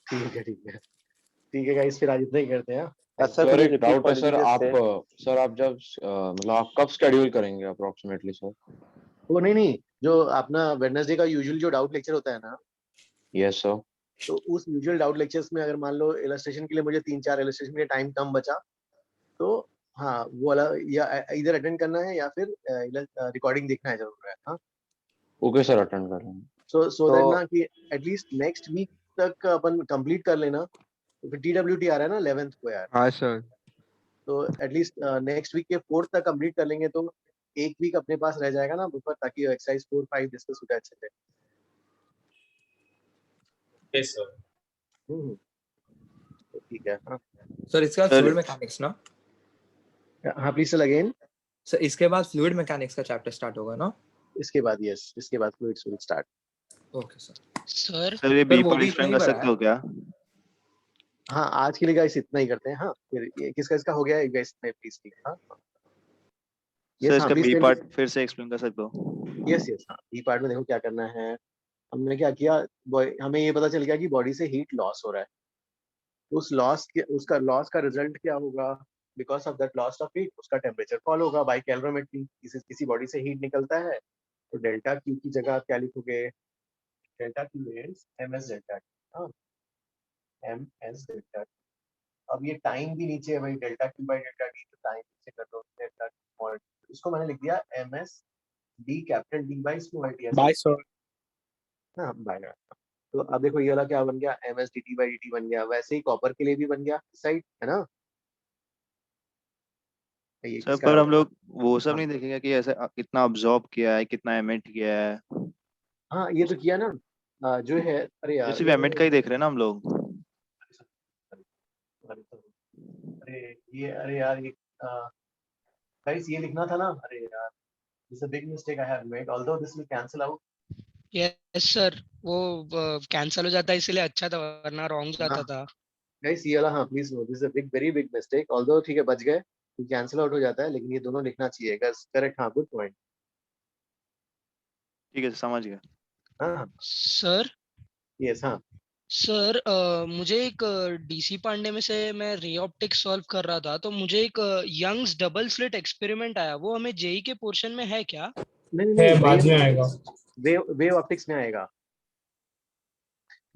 ठीक है ठीक है ठीक है गाइस, फिर आज इतना ही करते हैं। Sir, सर could you एक repeat डाउट है what did sir, you just आप say? सर आप जब मतलब आप कब शेड्यूल करेंगे अप्रोक्सीमेटली सर? वो नहीं, जो अपना वेडनेसडे का यूजुअल जो डाउट लेक्चर होता है ना, यस सर। तो उस यूजुअल डाउट लेक्चर्स में अगर मान लो इलस्ट्रेशन के लिए मुझे 3-4 इलस्ट्रेशन के लिए टाइम कम बचा तो हाँ वो वाला या इधर अटेंड करना है या फिर रिकॉर्डिंग देखना है जरूर है। हाँ ओके सर, अटेंड कर लेंगे। सो दैट ना कि एटलीस्ट नेक्स्ट वीक तक अपन कंप्लीट कर लेना। तो फिर TWT आ रहा है ना 11th को यार, हाँ सर। तो एटलीस्ट नेक्स्ट वीक के 4th तक कंप्लीट कर लेंगे तो एक वीक अपने पास रह जाएगा ना ऊपर, ताकि एक्सरसाइज 4-5 डिस्कस हो जाए अच्छे से। Yes sir. तो ठीक है। हाँ सर इसके बाद सर फ्लूइड मैकेनिक्स ना? हाँ प्लीज टेल अगेन। सर इसके बाद फ्लूइड मैकेनिक्स का चैप्टर स्टार्ट होगा ना? इसके बाद यस, इसके बाद fluids will start. Okay sir. Sir sir ये सर बी वो पार्ट भी इतना एक्सप्लेन ही कर बड़ा सकते है? हो क्या? हाँ आज के लिए गाइस इतना ही करते हैं। हाँ फिर ये किसका इसका हो गया है गाइस में प्लीज। हाँ सर यस हाँ इसका प्लीज बी टेल। पार्ट फिर से एक्सप्लेन कर सकते हो? यस यस हाँ बी पार्ट में देखो क्या करना है। हमने क्या किया, हमें ये पता चल गया कि बॉडी से हीट लॉस हो रहा है। उस लॉस के उसका लॉस का रिजल्ट क्या होगा, because of that loss of heat उसका टेम्परेचर फॉल होगा बाय कैलोरीमेट्री। किसी बॉडी से हीट निकलता है तो डेल्टा क्यू की जगह आप क्या लिखोगे, delta Q is ms delta T. हाँ ms डेल्टा टी। अब ये टाइम भी नीचे है भाई, delta Q by delta T, तो टाइम नीचे कर दो, डेल्टा स्मॉल, इसको मैंने लिख दिया ms d capital D by small T. Bye sir. हाँ बाय। तो अब देखो ये वाला क्या बन गया, ms dt बाय dt बन गया। वैसे ही कॉपर के लिए भी बन गया इस साइड, है ना। ये सर किसका पर डाउट हम है? लोग वो सब हाँ नहीं देखेंगे कि ऐसे कितना अब्जॉर्ब किया है, कितना एमिट किया है? हाँ ये तो किया ना। जो है अरे ये यार सिर्फ एमिट का ही देख रहे हैं ना हम लोग। अरे ये अरे यार ये गाइस ये लिखना था ना। अरे यार this a big mistake I have made, although this will cancel out. Yes sir, वो कैंसिल हो जाता है इसलिए अच्छा था, वरना रॉन्ग हाँ जाता था। गाइस ये वाला हाँ please no, this is a big very big mistake, although ठीक है बच गए, कैंसिल आउट हो जाता है, लेकिन ये दोनों लिखना चाहिए। करेक्ट, हाँ गुड पॉइंट। ठीक है समझ गया। हाँ सर यस हाँ सर मुझे एक डीसी पांडे में से मैं रे ऑप्टिक्स सॉल्व कर रहा था, तो मुझे एक यंग्स डबल स्लिट एक्सपेरिमेंट आया, वो हमें जेई के पोर्शन में है क्या? नहीं है, नहीं बाद में आएगा। वेव ऑप्टिक्स में आएगा।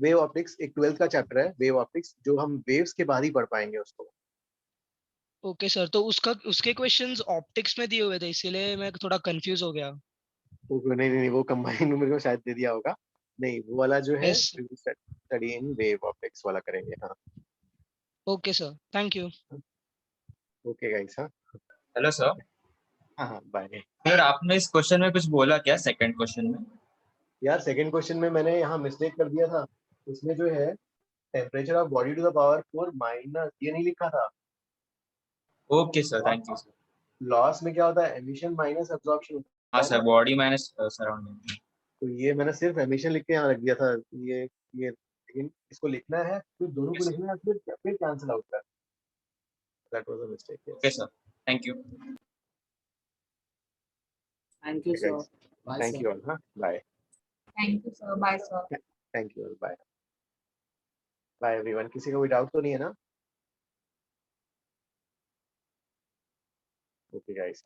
वेव ऑप्टिक्स एक 12th का चैप्टर है, वेव ऑप्टिक्स, जो हम वेव्स के बाद ही पढ़ पाएंगे उसको। ओके सर, तो उसके क्वेश्चंस ऑप्टिक्स में दिए हुए थे, इसीलिए मैं थोड़ा कंफ्यूज हो गया। नहीं नहीं वो कंबाइन में को शायद दे दिया होगा। नहीं वो वाला जो है yes study in wave optics वाला करेंगे। हाँ okay sir, thank you. Okay guys. हाँ हेलो सर। हाँ हाँ बाय। सर आपने इस क्वेश्चन में कुछ बोला क्या, सेकंड क्वेश्चन में? यार सेकंड क्वेश्चन में मैंने यहाँ मिस्टेक कर दिया था। उसमें जो है temperature of body to the power 4 minus ये नहीं लिखा था। Okay sir, thank you sir. Loss में क्या होता है, एमिशन माइनस एब्जॉर्प्शन होता हाँ है सर, ना। Body minus surrounding. तो ये मैंने सिर्फ एमिशन लिख के यहाँ रख दिया था। ये लेकिन इसको लिखना है, फिर दोनों को लिखना है, फिर कैंसिल आउट कर। That was a mistake. Okay sir, thank you. Thank you sir. Bye thank sir. You all. हाँ bye. Thank you sir, bye sir. Thank you all, bye bye everyone. किसी का कोई डाउट तो नहीं है ना? Okay guys.